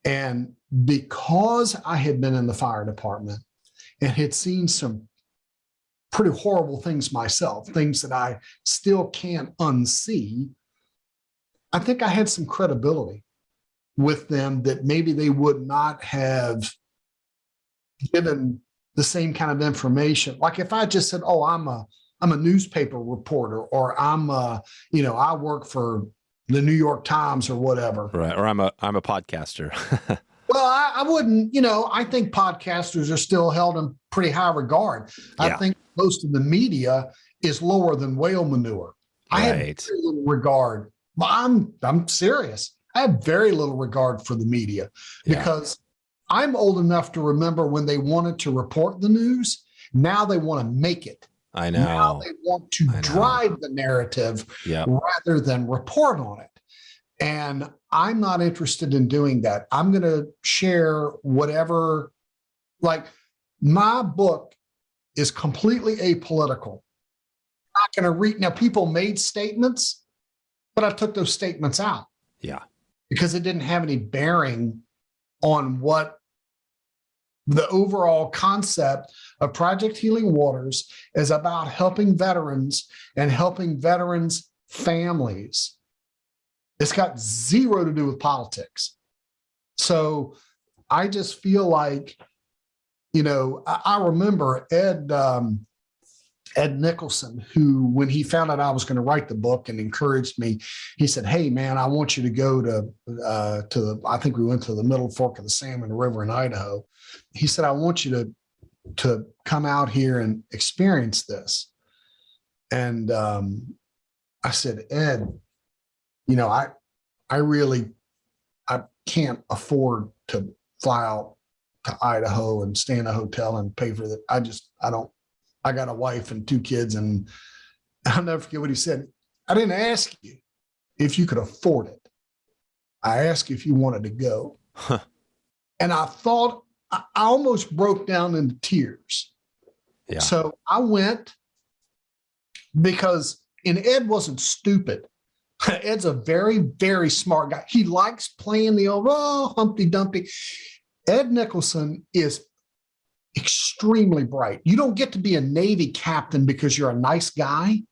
And because I had been in the fire department and had seen some pretty horrible things myself, things that I still can't unsee, I think I had some credibility with them that maybe they would not have given the same kind of information. Like if I just said, oh, I'm a newspaper reporter, or I work for the New York Times or whatever. Right. Or I'm a podcaster. Well, I wouldn't, I think podcasters are still held in pretty high regard. I think most of the media is lower than whale manure. I have very little regard. I'm serious. I have very little regard for the media, because I'm old enough to remember when they wanted to report the news. Now they want to make it. I know. Now they want to drive the narrative rather than report on it. And I'm not interested in doing that. I'm going to share whatever, like my book is completely apolitical. I'm not going to read. Now, people made statements, but I took those statements out. Yeah. Because it didn't have any bearing on what the overall concept of Project Healing Waters is about: helping veterans and helping veterans' families. It's got zero to do with politics. So I just feel like, I remember Ed Nicholson, who, when he found out I was going to write the book and encouraged me, he said, hey man, I want you to go I think we went to the Middle Fork of the Salmon River in Idaho. He said, I want you to come out here and experience this. And I said, Ed, I can't afford to fly out to Idaho and stay in a hotel and pay for that. I got a wife and 2 kids, and I'll never forget what he said. I didn't ask you if you could afford it. I asked you if you wanted to go. Huh. And I thought, I almost broke down into tears. Yeah. So I went because, and Ed wasn't stupid. Ed's a very, very smart guy. He likes playing the old, Humpty Dumpty. Ed Nicholson is extremely bright. You don't get to be a Navy captain because you're a nice guy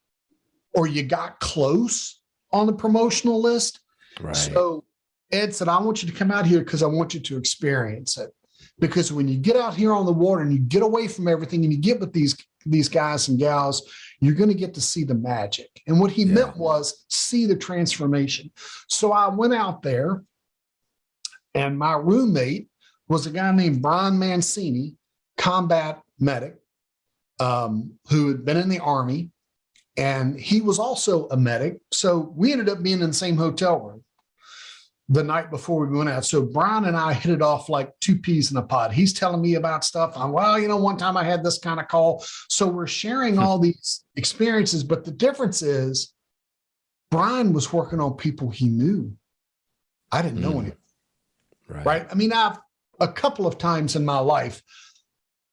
or you got close on the promotional list. Right. So Ed said, I want you to come out here because I want you to experience it. Because when you get out here on the water and you get away from everything and you get with these guys and gals, you're going to get to see the magic. And what he meant was see the transformation. So I went out there, and my roommate was a guy named Brian Mancini, combat medic, who had been in the Army, and he was also a medic. So we ended up being in the same hotel room the night before we went out. So Brian and I hit it off like 2 peas in a pod. He's telling me about stuff. I'm, one time I had this kind of call. So we're sharing all these experiences, but the difference is Brian was working on people he knew. I didn't know anything. Right. I mean, a couple of times in my life,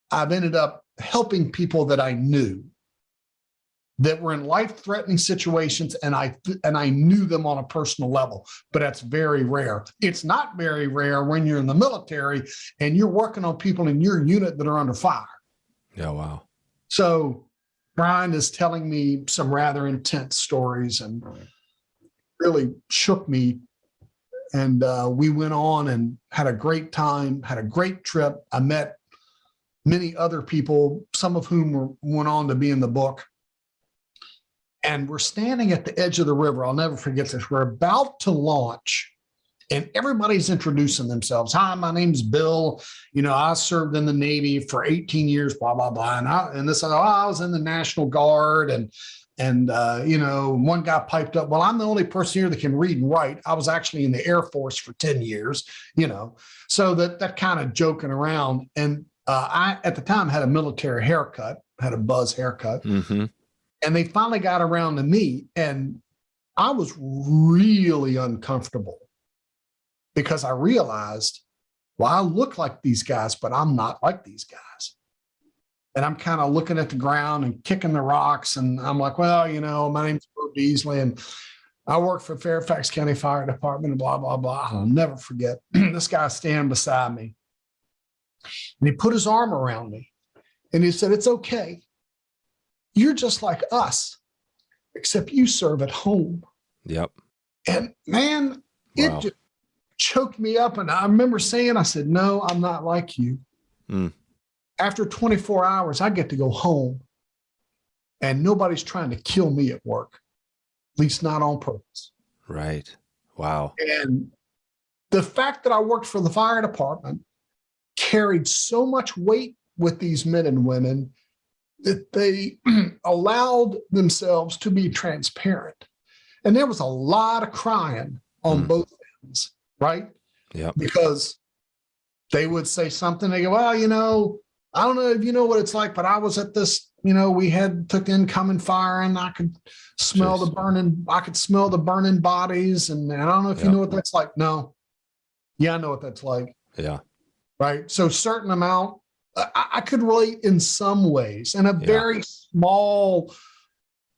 I've ended up helping people that I knew that were in life-threatening situations, and I knew them on a personal level, but that's very rare. It's not very rare when you're in the military and you're working on people in your unit that are under fire. Yeah, wow. So Brian is telling me some rather intense stories and really shook me. And we went on and had a great time, had a great trip. I met many other people, some of whom went on to be in the book. And we're standing at the edge of the river. I'll never forget this. We're about to launch, and everybody's introducing themselves. Hi, my name's Bill. I served in the Navy for 18 years, blah, blah, blah. And this, I was in the National Guard. And one guy piped up, well, I'm the only person here that can read and write. I was actually in the Air Force for 10 years, so that kind of joking around. And I, at the time, had a military haircut, had a buzz haircut. Mm-hmm. And they finally got around to me, and I was really uncomfortable because I realized, well, I look like these guys, but I'm not like these guys. And I'm kind of looking at the ground and kicking the rocks. And I'm like, well, my name's Beau Beasley, and I work for Fairfax County Fire Department, and blah, blah, blah. I'll never forget this guy standing beside me. And he put his arm around me, and he said, it's okay. You're just like us, except you serve at home. Yep. And man, it just choked me up. And I remember saying, I said, no, I'm not like you. After 24 hours, I get to go home, and nobody's trying to kill me at work, at least not on purpose. Right. Wow. And the fact that I worked for the fire department carried so much weight with these men and women that they allowed themselves to be transparent. And there was a lot of crying on both ends, right? Yeah. Because they would say something, they go, well, I don't know if you know what it's like, but I was at this, we took incoming fire, and I could smell the burning bodies. And I don't know if you know what that's like. No. Yeah, I know what that's like. Yeah. Right. So certain amount, I could relate in some ways, and a very small,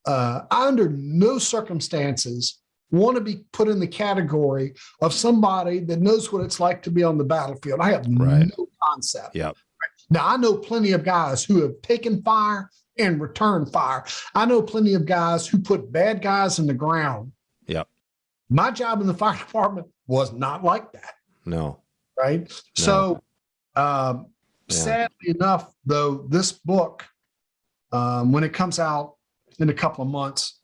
I under no circumstances want to be put in the category of somebody that knows what it's like to be on the battlefield. I have no concept. Yep. Now, I know plenty of guys who have taken fire and returned fire. I know plenty of guys who put bad guys in the ground. Yep. My job in the fire department was not like that. No. Right. No. So, sadly enough, though, this book, when it comes out in a couple of months,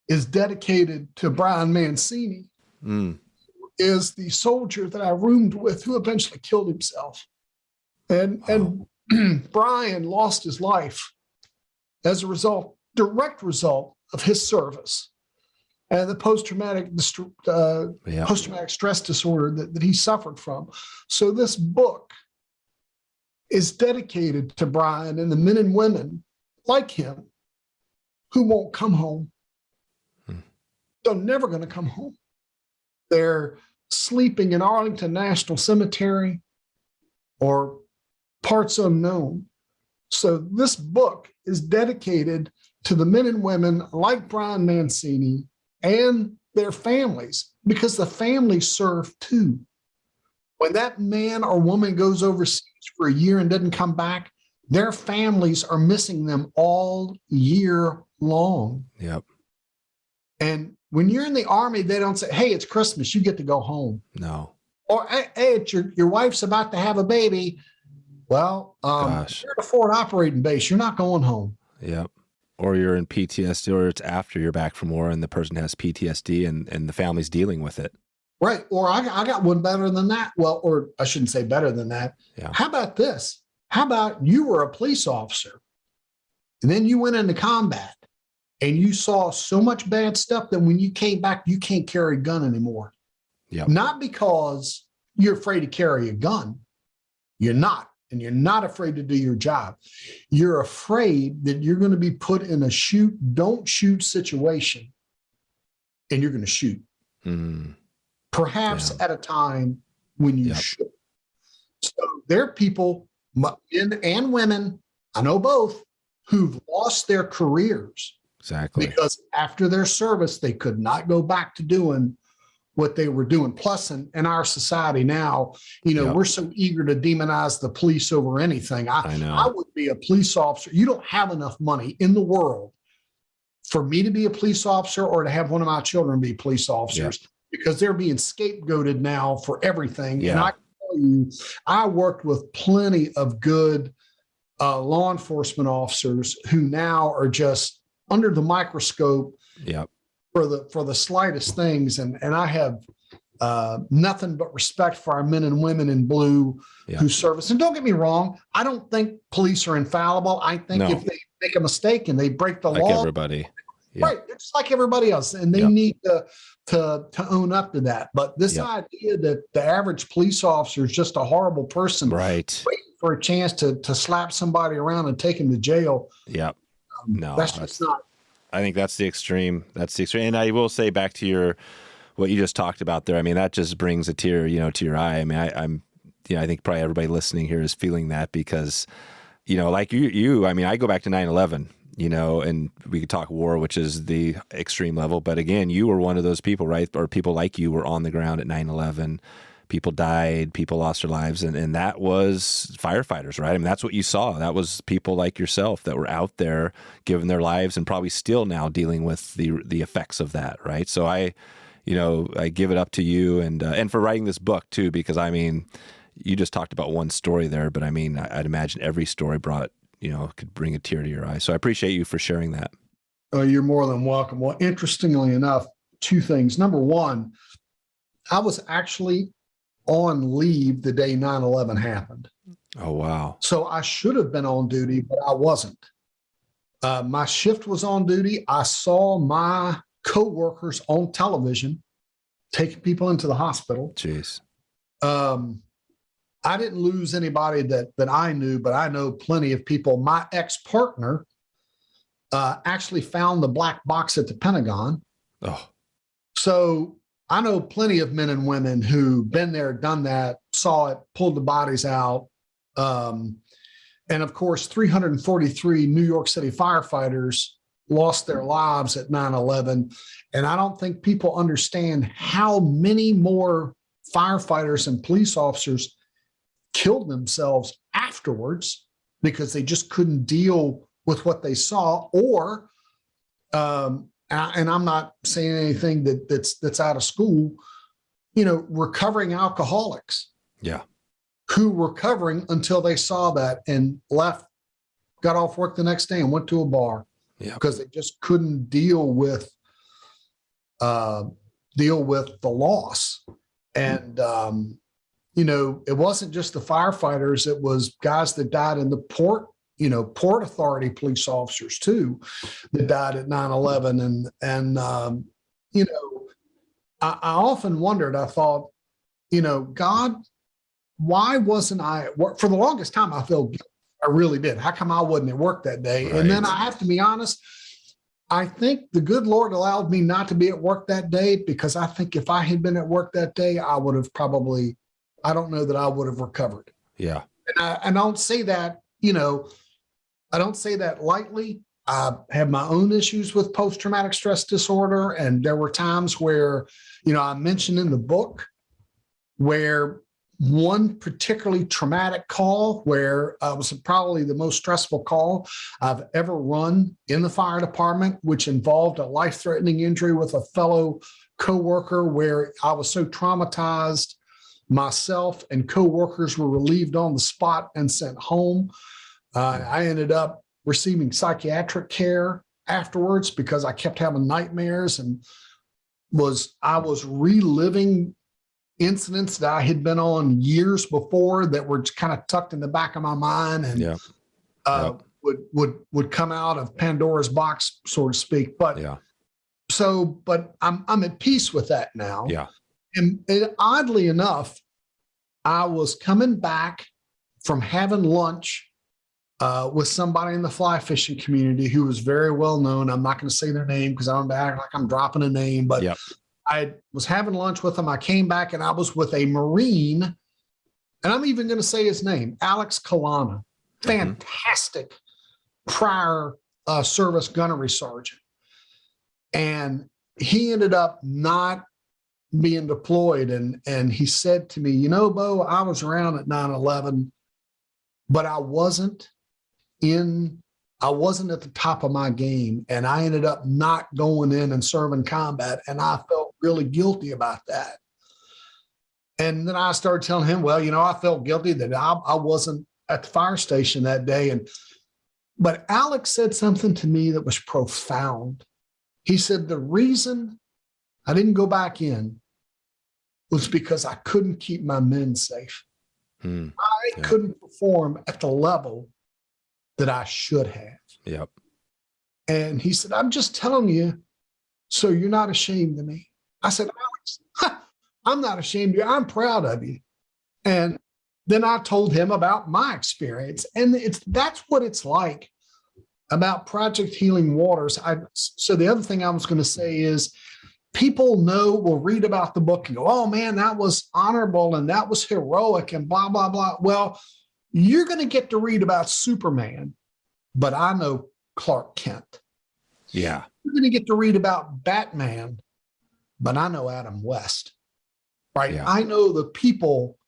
is dedicated to Brian Mancini, is the soldier that I roomed with who eventually killed himself. And Brian lost his life as a direct result of his service. and the post-traumatic stress disorder that he suffered from. So this book is dedicated to Brian and the men and women like him who won't come home. They're never going to come home. They're sleeping in Arlington National Cemetery or parts unknown. So this book is dedicated to the men and women like Brian Mancini and their families, because the families serve too. When that man or woman goes overseas for a year and doesn't come back, their families are missing them all year long. Yep. And when you're in the Army, they don't say, hey, it's Christmas, you get to go home. No. Or, hey, it's your wife's about to have a baby. Well, you're at a forward operating base. You're not going home. Yep. Or you're in PTSD, or it's after you're back from war and the person has PTSD and the family's dealing with it. Right. Or I got one better than that. Well, or I shouldn't say better than that. Yeah. How about this? How about you were a police officer and then you went into combat and you saw so much bad stuff that when you came back, you can't carry a gun anymore. Yep. Not because you're afraid to carry a gun. You're not. And you're not afraid to do your job. You're afraid that you're going to be put in a shoot, don't shoot situation, and you're going to shoot. Perhaps at a time when you should. So there are people, men and women, I know both, who've lost their careers. Exactly. Because after their service, they could not go back to doing what they were doing. Plus, in our society now, we're so eager to demonize the police over anything. I know. I would be a police officer. You don't have enough money in the world for me to be a police officer or to have one of my children be police officers, because they're being scapegoated now for everything. And I can tell you, I worked with plenty of good law enforcement officers who now are just under the microscope. Yep. For the slightest things. And I have nothing but respect for our men and women in blue who service. And don't get me wrong, I don't think police are infallible. I think if they make a mistake and they break the law, like everybody. Right, they're just like everybody else. And they need to own up to that. But this idea that the average police officer is just a horrible person, right, waiting for a chance to slap somebody around and take him to jail. Yep. No, that's just not. I think that's the extreme. That's the extreme. And I will say, back to what you just talked about there, I mean, that just brings a tear, to your eye. I mean, I think probably everybody listening here is feeling that, because, like you, I mean, I go back to 9/11, and we could talk war, which is the extreme level. But again, you were one of those people, right? Or people like you were on the ground at 9/11. People died, people lost their lives, and that was firefighters, right? I mean, that's what you saw. That was people like yourself that were out there giving their lives and probably still now dealing with the effects of that, right? So I give it up to you and for writing this book too, because I mean, you just talked about one story there, but I mean, I'd imagine every story could bring a tear to your eye. So I appreciate you for sharing that. Oh, you're more than welcome. Well, interestingly enough, two things. Number one, I was actually on leave the day 9/11 happened. Oh, wow. So I should have been on duty, but I wasn't. My shift was on duty. I saw my coworkers on television taking people into the hospital. Jeez. I didn't lose anybody that I knew, but I know plenty of people. My ex-partner actually found the black box at the Pentagon. Oh. So I know plenty of men and women who've been there, done that, saw it, pulled the bodies out. And of course, 343 New York City firefighters lost their lives at 9/11. And I don't think people understand how many more firefighters and police officers killed themselves afterwards because they just couldn't deal with what they saw, or and I'm not saying anything that's out of school, recovering alcoholics. Yeah. Who were recovering until they saw that and got off work the next day and went to a bar. Yeah. Because they just couldn't deal with the loss. And, it wasn't just the firefighters, it was guys that died in the Port Authority police officers too, that died at 9/11. And you know, I often wondered, I thought, God, why wasn't I at work? For the longest time, I felt guilty. I really did. How come I wasn't at work that day? Right. And then I have to be honest, I think the good Lord allowed me not to be at work that day, because I think if I had been at work that day, I would have probably, I don't know that I would have recovered. Yeah. And I don't say that, I don't say that lightly. I have my own issues with post-traumatic stress disorder. And there were times where, I mentioned in the book where one particularly traumatic call where was probably the most stressful call I've ever run in the fire department, which involved a life-threatening injury with a fellow coworker where I was so traumatized, myself and coworkers were relieved on the spot and sent home. I ended up receiving psychiatric care afterwards because I kept having nightmares and I was reliving incidents that I had been on years before that were kind of tucked in the back of my mind and would come out of Pandora's box, so to speak. But I'm at peace with that now. Yeah. And oddly enough, I was coming back from having lunch with somebody in the fly fishing community who was very well known. I'm not going to say their name because I don't act like I'm dropping a name, but I was having lunch with them. I came back and I was with a Marine, and I'm even going to say his name, Alex Kalana, fantastic prior service gunnery sergeant. And he ended up not being deployed. And he said to me, Beau, I was around at 9/11, but I wasn't at the top of my game, and I ended up not going in and serving combat, and I felt really guilty about that. And then I started telling him, well, I felt guilty that I wasn't at the fire station that day. But Alex said something to me that was profound. He said, the reason I didn't go back in was because I couldn't keep my men safe. I couldn't perform at the level that I should have. Yep. And he said, I'm just telling you, so you're not ashamed of me. I said, Alex, I'm not ashamed of you. I'm proud of you. And then I told him about my experience. And that's what it's like about Project Healing Waters. So the other thing I was going to say is people will read about the book and go, oh man, that was honorable and that was heroic and blah, blah, blah. Well, you're going to get to read about Superman, but I know Clark Kent. Yeah. You're going to get to read about Batman, but I know Adam West, right? Yeah. I know the people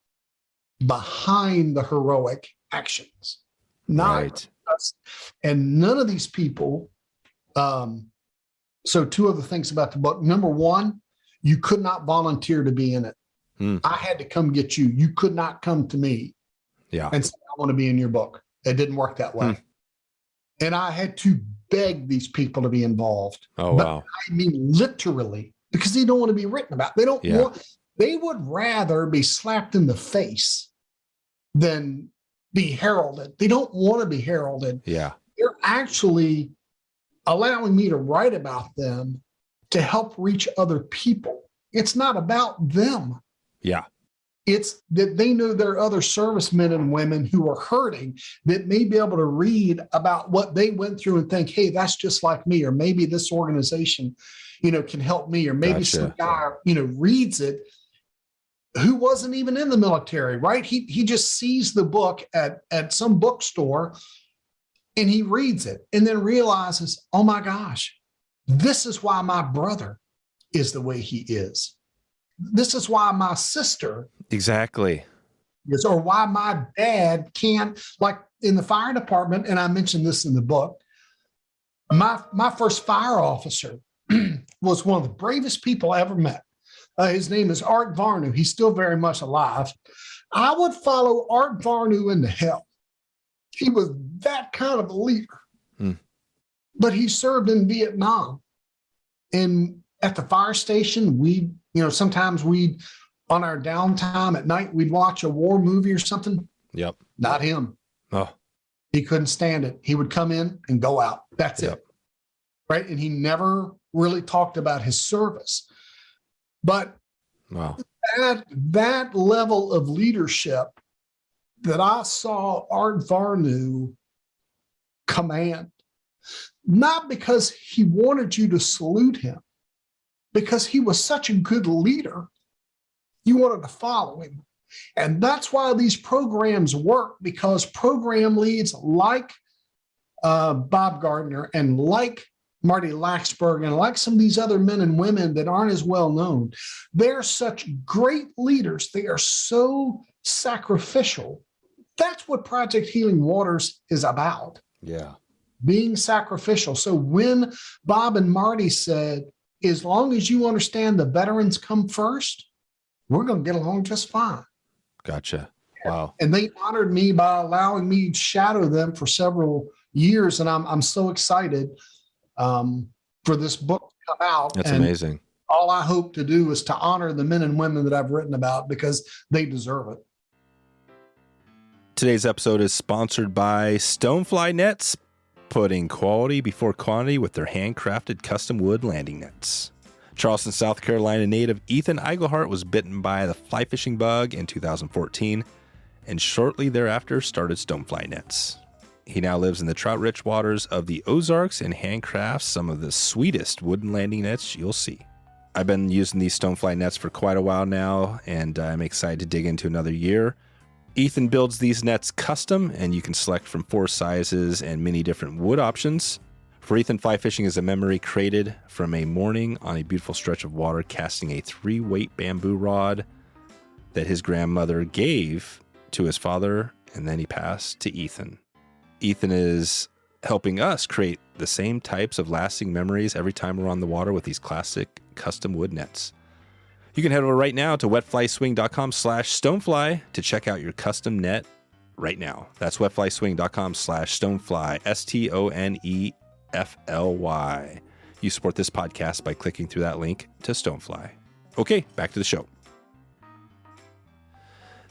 behind the heroic actions, not us. And none of these people. So two other things about the book. Number one, you could not volunteer to be in it. I had to come get you. You could not come to me and say, I want to be in your book. It didn't work that way. And I had to beg these people to be involved. Oh, but wow. I mean, literally, because they don't want to be written about. They don't want, they would rather be slapped in the face than be heralded. They don't want to be heralded. Yeah. They're actually allowing me to write about them to help reach other people. It's not about them. Yeah. It's that they know there are other servicemen and women who are hurting that may be able to read about what they went through and think, hey, that's just like me, or maybe this organization, can help me, or maybe some guy, reads it who wasn't even in the military, right? He just sees the book at some bookstore and he reads it and then realizes, oh my gosh, this is why my brother is the way he is. This is why my sister exactly is, or why my dad can't, like in the fire department. And I mentioned this in the book. My first fire officer was one of the bravest people I ever met. His name is Art Varnu. He's still very much alive. I would follow Art Varnu into hell. He was that kind of a leader. But he served in Vietnam. And at the fire station, sometimes we'd, on our downtime at night, we'd watch a war movie or something. Yep. Not him. Oh. He couldn't stand it. He would come in and go out. That's it. right? And he never really talked about his service. But Wow. that level of leadership that I saw Art Varnu command, not because he wanted you to salute him, because he was such a good leader, you wanted to follow him. And that's why these programs work, because program leads like Bob Gardner and like Marty Laxberg and like some of these other men and women that aren't as well known, they're such great leaders. They are so sacrificial. That's what Project Healing Waters is about. Yeah. Being sacrificial. So when Bob and Marty said, as long as you understand the veterans come first, we're going to get along just fine. Gotcha. Wow. And they honored me by allowing me to shadow them for several years. And I'm so excited for this book to come out. That's and amazing. all I hope to do is to honor the men and women that I've written about, because they deserve it. Today's episode is sponsored by Stonefly Nets, putting quality before quantity with their handcrafted custom wood landing nets. Charleston, South Carolina native Ethan Eigelhart was bitten by the fly fishing bug in 2014, and shortly thereafter started Stonefly Nets. He now lives in the trout-rich waters of the Ozarks and handcrafts some of the sweetest wooden landing nets you'll see. I've been using these Stonefly nets for quite a while now, and I'm excited to dig into another year. Ethan builds these nets custom, and you can select from 4 sizes and many different wood options. For Ethan, fly fishing is a memory created from a morning on a beautiful stretch of water, casting a 3-weight bamboo rod that his grandmother gave to his father, and then he passed to Ethan. Ethan is helping us create the same types of lasting memories every time we're on the water with these classic custom wood nets. You can head over right now to wetflyswing.com/stonefly to check out your custom net right now. That's wetflyswing.com/stonefly, STONEFLY. You support this podcast by clicking through that link to Stonefly. Okay, back to the show.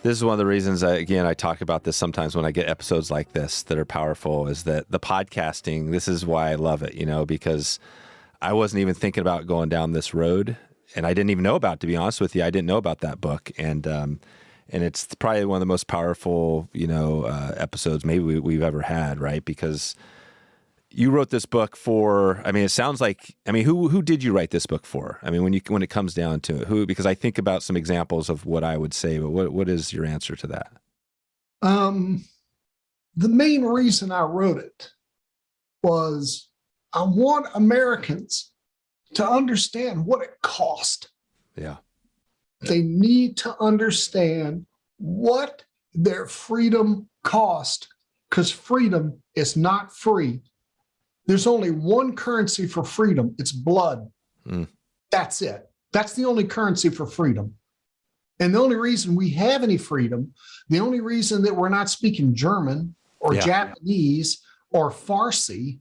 This is one of the reasons, I talk about this sometimes when I get episodes like this that are powerful, is that the podcasting, this is why I love it, because I wasn't even thinking about going down this road, and I didn't even know about, to be honest with you, I didn't know about that book. And it's probably one of the most powerful, episodes maybe we've ever had, right? Because you wrote this book for, it sounds like, who did you write this book for? When it comes down to it, who? Because I think about some examples of what I would say, but what is your answer to that? The main reason I wrote it was I want Americans to understand what it cost. Yeah. They need to understand what their freedom cost, because freedom is not free. There's only one currency for freedom. It's blood. That's it. That's the only currency for freedom. And the only reason we have any freedom, the only reason that we're not speaking German or Japanese or Farsi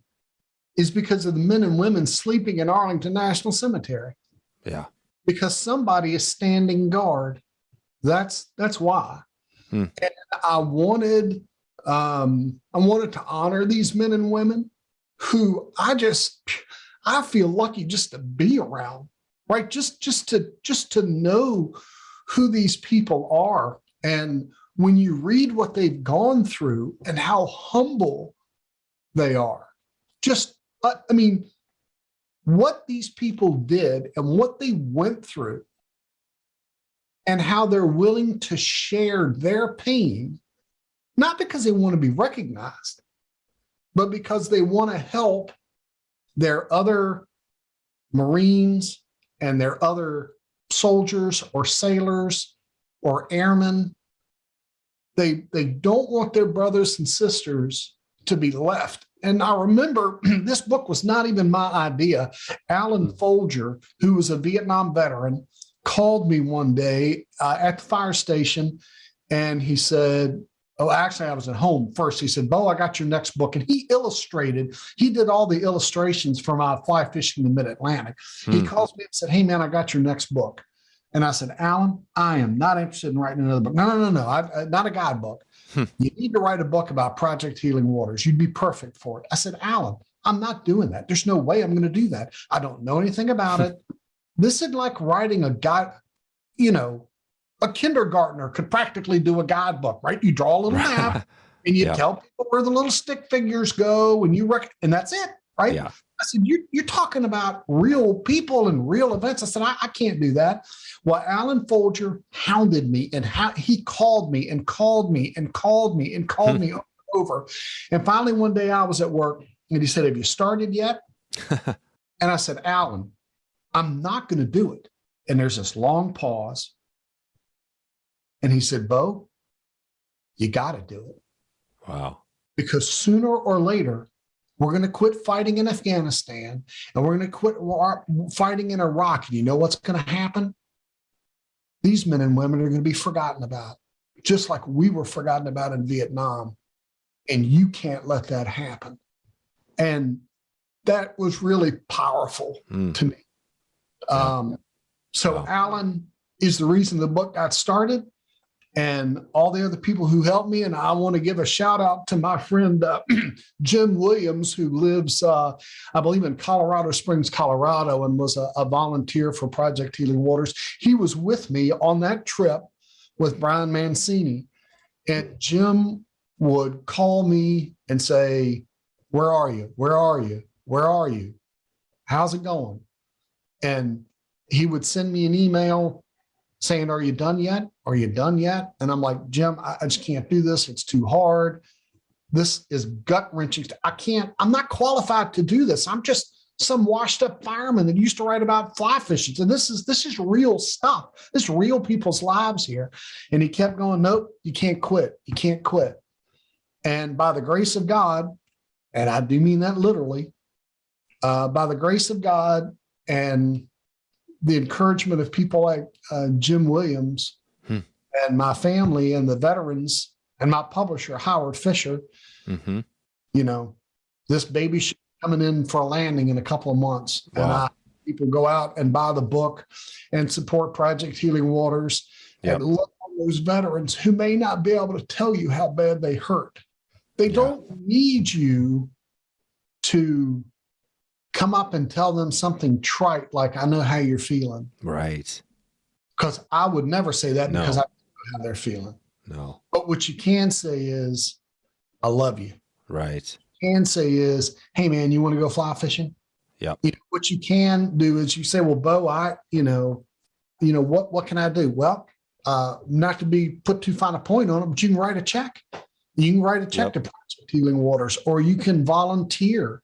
is because of the men and women sleeping in Arlington National Cemetery. Yeah. Because somebody is standing guard. That's why. And I wanted to honor these men and women who I feel lucky just to be around, right? Just to know who these people are. And when you read what they've gone through and how humble they are, what these people did and what they went through and how they're willing to share their pain, not because they want to be recognized, but because they want to help their other Marines and their other soldiers or sailors or airmen. They don't want their brothers and sisters to be left. And I remember this book was not even my idea. Alan Folger, who was a Vietnam veteran, called me one day at the fire station, and he said, actually, I was at home first. He said, Beau, I got your next book. And he did all the illustrations for my Fly Fishing the Mid-Atlantic. He calls me and said, hey, man, I got your next book. And I said, Alan, I am not interested in writing another book. No, not a guidebook. You need to write a book about Project Healing Waters. You'd be perfect for it. I said, Alan, I'm not doing that. There's no way I'm going to do that. I don't know anything about it. This is like writing a guide, a kindergartner could practically do a guidebook, right? You draw a little map and you tell people where the little stick figures go and and that's it, right? Yeah. I said, you're talking about real people and real events. I said, I can't do that. Well, Alan Folger hounded me and he called me and called me and called me and called me over. And finally, one day I was at work and he said, have you started yet? And I said, Alan, I'm not going to do it. And there's this long pause. And he said, Beau, you got to do it. Wow. Because sooner or later, we're going to quit fighting in Afghanistan and we're going to quit fighting in Iraq. And you know what's going to happen? These men and women are going to be forgotten about, just like we were forgotten about in Vietnam. And you can't let that happen. And that was really powerful to me. So Alan is the reason the book got started. And all the other people who helped me. And I want to give a shout out to my friend, Jim Williams, who lives, I believe, in Colorado Springs, Colorado, and was a volunteer for Project Healing Waters. He was with me on that trip with Brian Mancini. And Jim would call me and say, where are you? Where are you? Where are you? How's it going? And he would send me an email saying, are you done yet? Are you done yet? And I'm like, Jim, I just can't do this. It's too hard. This is gut wrenching. I'm not qualified to do this. I'm just some washed up fireman that used to write about fly fishing. So this is real stuff. This is real people's lives here. And he kept going, nope, you can't quit. You can't quit. And by the grace of God, and I do mean that literally, by the grace of God and the encouragement of people like Jim Williams and my family and the veterans and my publisher, Howard Fisher, this baby should be coming in for a landing in a couple of months. Wow. And people go out and buy the book and support Project Healing Waters and look at those veterans who may not be able to tell you how bad they hurt. They don't need you to come up and tell them something trite like, I know how you're feeling. Right. Because I would never say that because I know how they're feeling. No. But what you can say is, I love you. Right. What you can say is, hey man, you want to go fly fishing? Yep. What you can do is you say, well, Beau, what can I do? Well, not to be put too fine a point on it, but you can write a check. You can write a check to Project Healing Waters, or you can volunteer.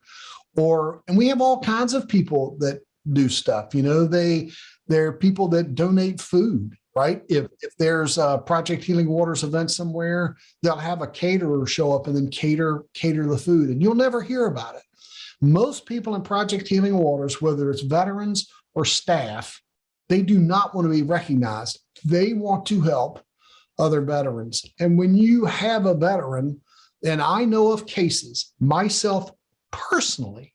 And we have all kinds of people that do stuff. There are people that donate food, right? If there's a Project Healing Waters event somewhere, they'll have a caterer show up and then cater the food, and you'll never hear about it. Most people in Project Healing Waters, whether it's veterans or staff, they do not want to be recognized. They want to help other veterans. And when you have a veteran, and I know of cases myself personally,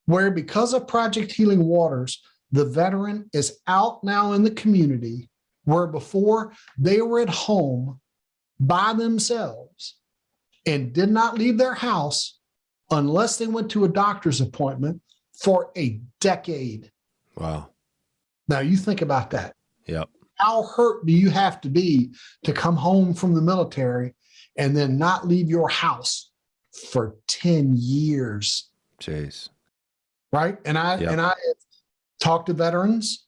where because of Project Healing Waters, the veteran is out now in the community, where before they were at home by themselves and did not leave their house unless they went to a doctor's appointment for a decade. Wow. Now you think about that. Yep. How hurt do you have to be to come home from the military and then not leave your house for 10 years? Jeez. Right. And I talked to veterans.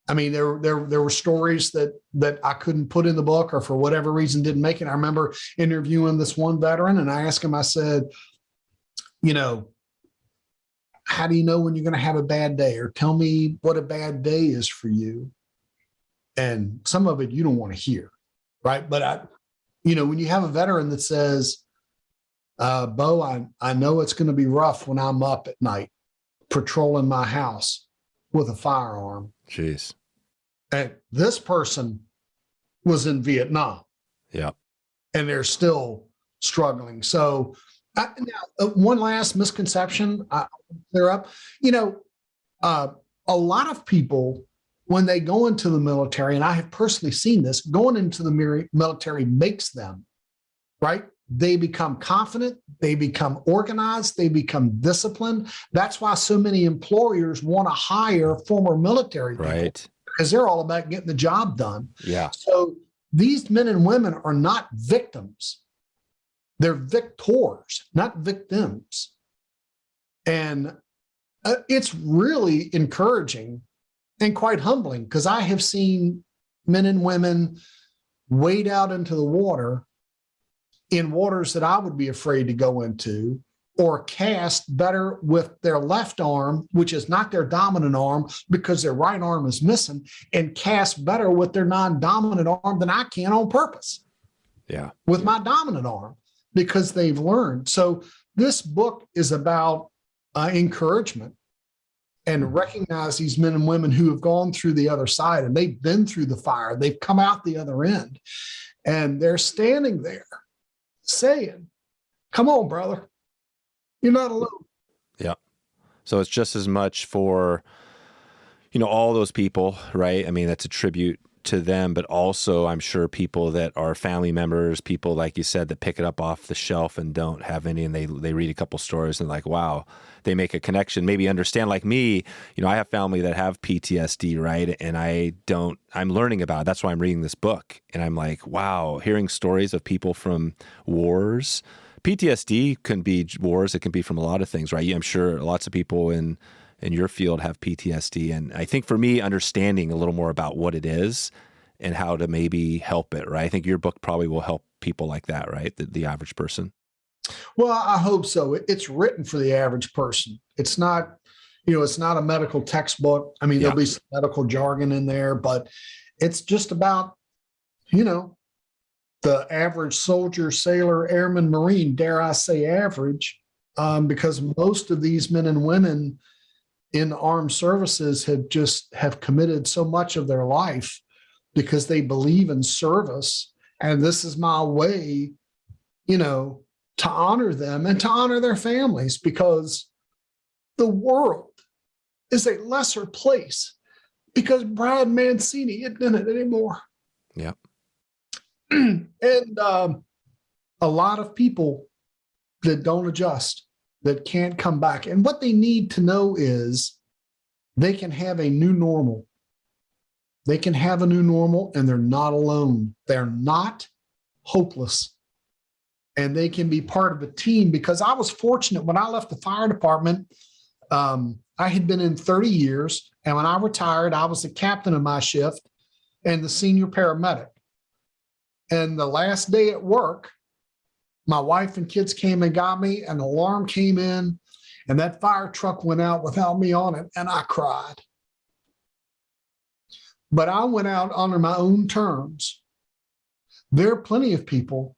I mean, there were stories that I couldn't put in the book or for whatever reason didn't make it. I remember interviewing this one veteran and I asked him, I said, how do you know when you're going to have a bad day? Or tell me what a bad day is for you. And some of it you don't want to hear. Right. But when you have a veteran that says, Beau, I know it's going to be rough when I'm up at night patrolling my house with a firearm. Jeez. And this person was in Vietnam. Yeah. And they're still struggling. So one last misconception clear up. A lot of people, when they go into the military, and I have personally seen this, going into the military makes them, right, they become confident, they become organized, they become disciplined. That's why so many employers want to hire former military people, right? Because they're all about getting the job done. Yeah. So these men and women are not victims. They're victors, not victims. And it's really encouraging and quite humbling, because I have seen men and women wade out into the water in waters that I would be afraid to go into, or cast better with their left arm, which is not their dominant arm, because their right arm is missing, and cast better with their non-dominant arm than I can on purpose. Yeah. With my dominant arm, because they've learned. So this book is about encouragement, and recognize these men and women who have gone through the other side, and they've been through the fire. They've come out the other end, and they're standing there saying, come on, brother, you're not alone. Yeah. So it's just as much for, all those people, right? I mean, that's a tribute to them, but also I'm sure people that are family members, people like you said, that pick it up off the shelf and don't have any, and they read a couple stories and like, wow, they make a connection, maybe understand. Like me, I have family that have PTSD, right? And I'm learning about it. That's why I'm reading this book. And I'm like, wow, hearing stories of people from wars. PTSD can be wars. It can be from a lot of things, right? I'm sure lots of people in your field have PTSD. And I think for me, understanding a little more about what it is and how to maybe help it, right? I think your book probably will help people like that, right? The average person. Well, I hope so. It's written for the average person. It's not, it's not a medical textbook. I mean, There'll be some medical jargon in there, but it's just about, the average soldier, sailor, airman, Marine, dare I say average, because most of these men and women in the armed services have committed so much of their life because they believe in service. And this is my way, to honor them and to honor their families, because the world is a lesser place because Brian Mancini isn't in it anymore. Yeah. And a lot of people that don't adjust, that can't come back. And what they need to know is they can have a new normal. They can have a new normal, and they're not alone. They're not hopeless. And they can be part of a team, because I was fortunate when I left the fire department. I had been in 30 years. And when I retired, I was the captain of my shift and the senior paramedic. And the last day at work, my wife and kids came and got me, and the alarm came in, and that fire truck went out without me on it, and I cried. But I went out under my own terms. There are plenty of people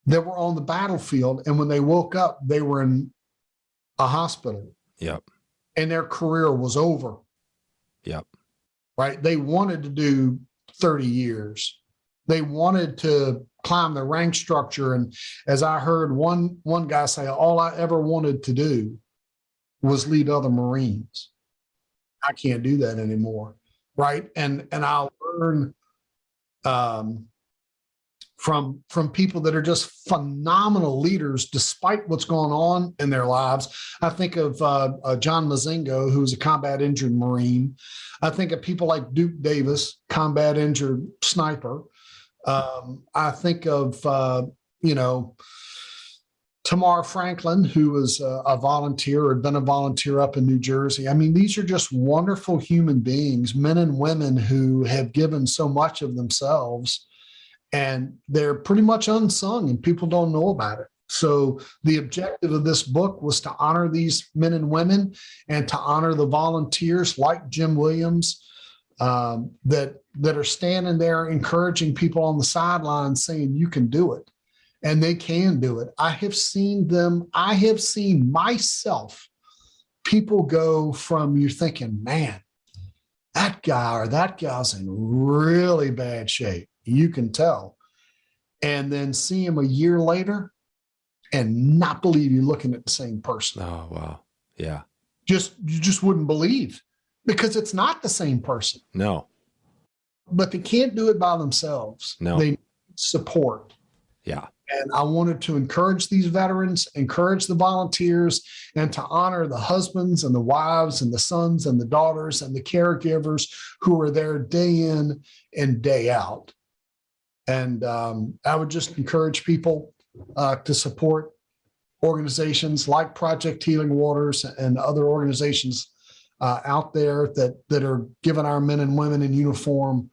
that were on the battlefield, and when they woke up, they were in a hospital. Yep. And their career was over. Yep. Right? They wanted to do 30 years. They wanted to climb the rank structure. And as I heard one guy say, all I ever wanted to do was lead other Marines. I can't do that anymore. Right. And I'll learn from people that are just phenomenal leaders despite what's going on in their lives. I think of John Mazingo, who's a combat injured Marine. I think of people like Duke Davis, combat injured sniper. I think of, Tamar Franklin, who was a volunteer or had been a volunteer up in New Jersey. I mean, these are just wonderful human beings, men and women who have given so much of themselves, and they're pretty much unsung and people don't know about it. So the objective of this book was to honor these men and women and to honor the volunteers like Jim Williams, that are standing there encouraging people on the sidelines saying, you can do it. And they can do it. I have seen myself, people go from you thinking, man, that guy or that gal's in really bad shape. You can tell. And then see him a year later and not believe you're looking at the same person. Oh, wow. Yeah. You just wouldn't believe, because it's not the same person. No. But they can't do it by themselves. No. They need support. Yeah. And I wanted to encourage these veterans, encourage the volunteers, and to honor the husbands and the wives and the sons and the daughters and the caregivers who are there day in and day out. And I would just encourage people to support organizations like Project Healing Waters and other organizations out there that are giving our men and women in uniform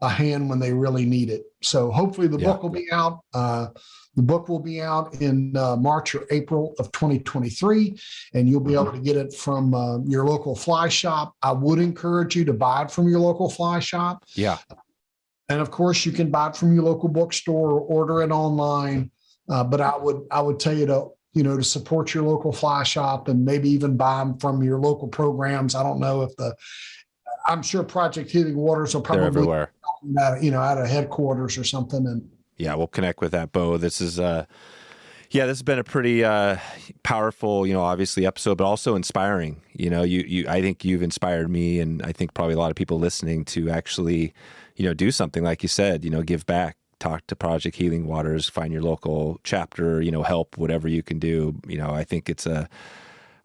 a hand when they really need it. So hopefully the book will be out. The book will be out in March or April of 2023, and you'll be able to get it from your local fly shop. I would encourage you to buy it from your local fly shop. Yeah. And of course, you can buy it from your local bookstore or order it online. But I would tell you to support your local fly shop and maybe even buy them from your local programs. I don't know if I'm sure Project Healing Waters will probably they're everywhere. Out of headquarters or something. And yeah, we'll connect with that, Beau. This is this has been a pretty powerful, obviously episode, but also inspiring. I think you've inspired me, and I think probably a lot of people listening to actually, do something like you said, give back, talk to Project Healing Waters, find your local chapter, help whatever you can do. I think it's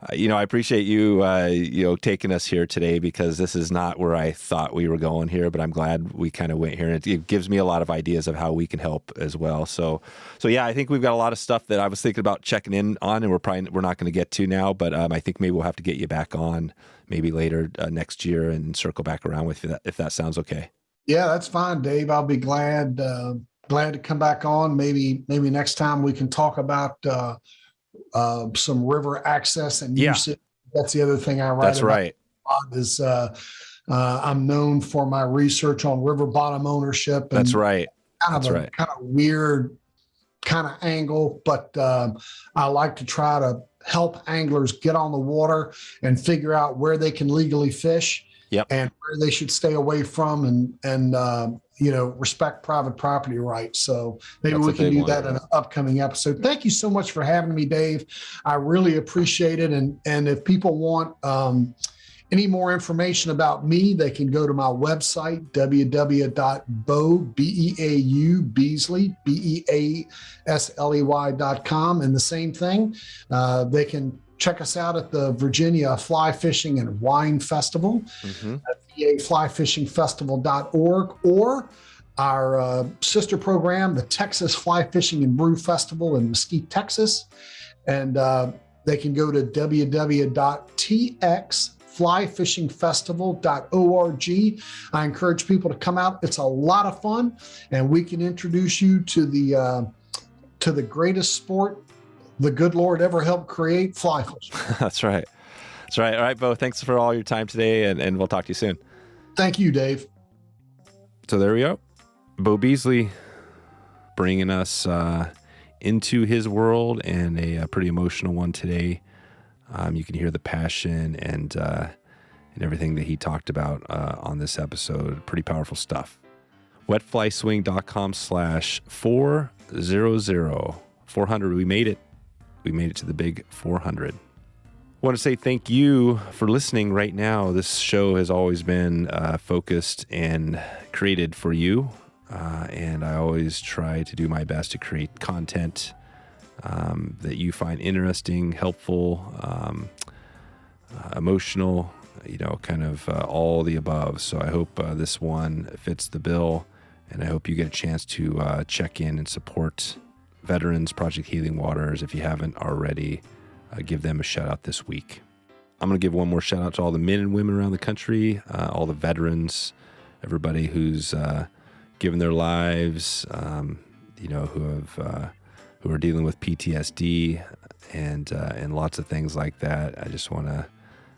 I appreciate you, taking us here today, because this is not where I thought we were going here, but I'm glad we kind of went here, and it gives me a lot of ideas of how we can help as well. So yeah, I think we've got a lot of stuff that I was thinking about checking in on, and we're not going to get to now, but I think maybe we'll have to get you back on maybe later next year and circle back around with you if that sounds okay. Yeah, that's fine, Dave. I'll be glad to come back on. Maybe next time we can talk about some river access and usage. That's the other thing I write That's about. Right. Is I'm known for my research on river bottom ownership. And That's right. Kind of weird kind of angle, but I like to try to help anglers get on the water and figure out where they can legally fish. Yep. And where they should stay away from, and respect private property rights. So maybe we can do that in an upcoming episode. Thank you so much for having me, Dave. I really appreciate it. And if people want any more information about me, they can go to my website, Beasley.com. And the same thing, they can check us out at the Virginia Fly Fishing and Wine Festival at vaflyfishingfestival.org, or our sister program, the Texas Fly Fishing and Brew Festival in Mesquite, Texas. And they can go to www.txflyfishingfestival.org. I encourage people to come out. It's a lot of fun, and we can introduce you to the greatest sport the good Lord ever helped create, fly fishing. That's right. All right, Beau, thanks for all your time today, and we'll talk to you soon. Thank you, Dave. So there we go. Beau Beasley bringing us into his world, and a pretty emotional one today. You can hear the passion and everything that he talked about on this episode. Pretty powerful stuff. wetflyswing.com/400. 400. We made it. We made it to the big 400. I want to say thank you for listening right now. This show has always been focused and created for you. And I always try to do my best to create content that you find interesting, helpful, emotional, kind of all the above. So I hope this one fits the bill, and I hope you get a chance to check in and support veterans, Project Healing Waters. If you haven't already, give them a shout out this week. I'm going to give one more shout out to all the men and women around the country, all the veterans, everybody who's given their lives, who are dealing with PTSD and lots of things like that. I just want to,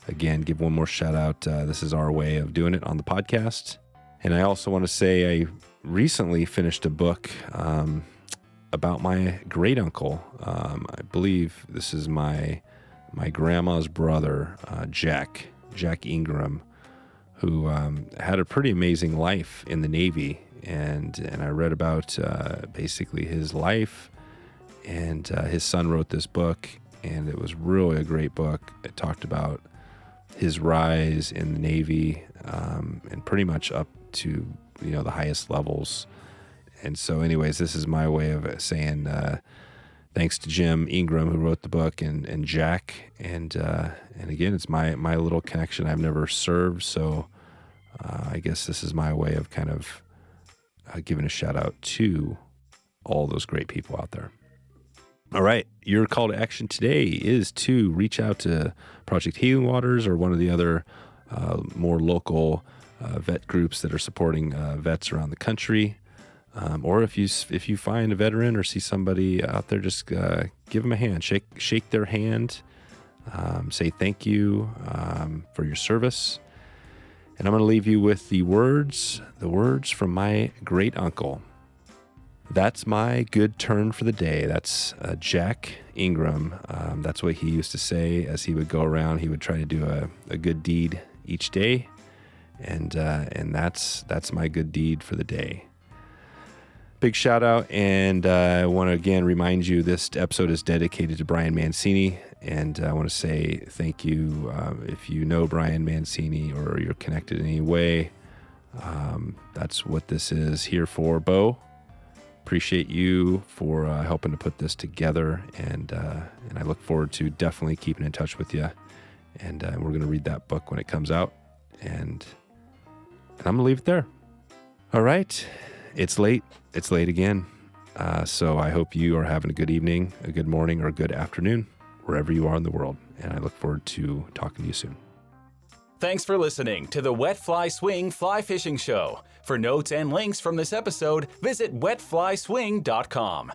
again, give one more shout out. This is our way of doing it on the podcast. And I also want to say I recently finished a book about my great uncle. I believe this is my grandma's brother, Jack Ingram, who had a pretty amazing life in the Navy. And I read about basically his life, and his son wrote this book, and it was really a great book. It talked about his rise in the Navy, and pretty much up to the highest levels. And so anyways, this is my way of saying thanks to Jim Ingram, who wrote the book, and Jack. And again, it's my little connection. I've never served, so I guess this is my way of kind of giving a shout out to all those great people out there. All right, your call to action today is to reach out to Project Healing Waters or one of the other more local vet groups that are supporting vets around the country. Or if you find a veteran or see somebody out there, just give them a hand, shake their hand, say thank you for your service. And I'm going to leave you with the words from my great uncle. That's my good turn for the day. That's Jack Ingram. That's what he used to say as he would go around. He would try to do a good deed each day, and that's my good deed for the day. Big shout out, and I want to again remind you this episode is dedicated to Brian Mancini, and I want to say thank you. If you know Brian Mancini or you're connected in any way, that's what this is here for. Beau, appreciate you for helping to put this together, and I look forward to definitely keeping in touch with you. And we're going to read that book when it comes out, and I'm going to leave it there. All right, it's late. It's late again. So I hope you are having a good evening, a good morning, or a good afternoon, wherever you are in the world. And I look forward to talking to you soon. Thanks for listening to the Wet Fly Swing Fly Fishing Show. For notes and links from this episode, visit wetflyswing.com.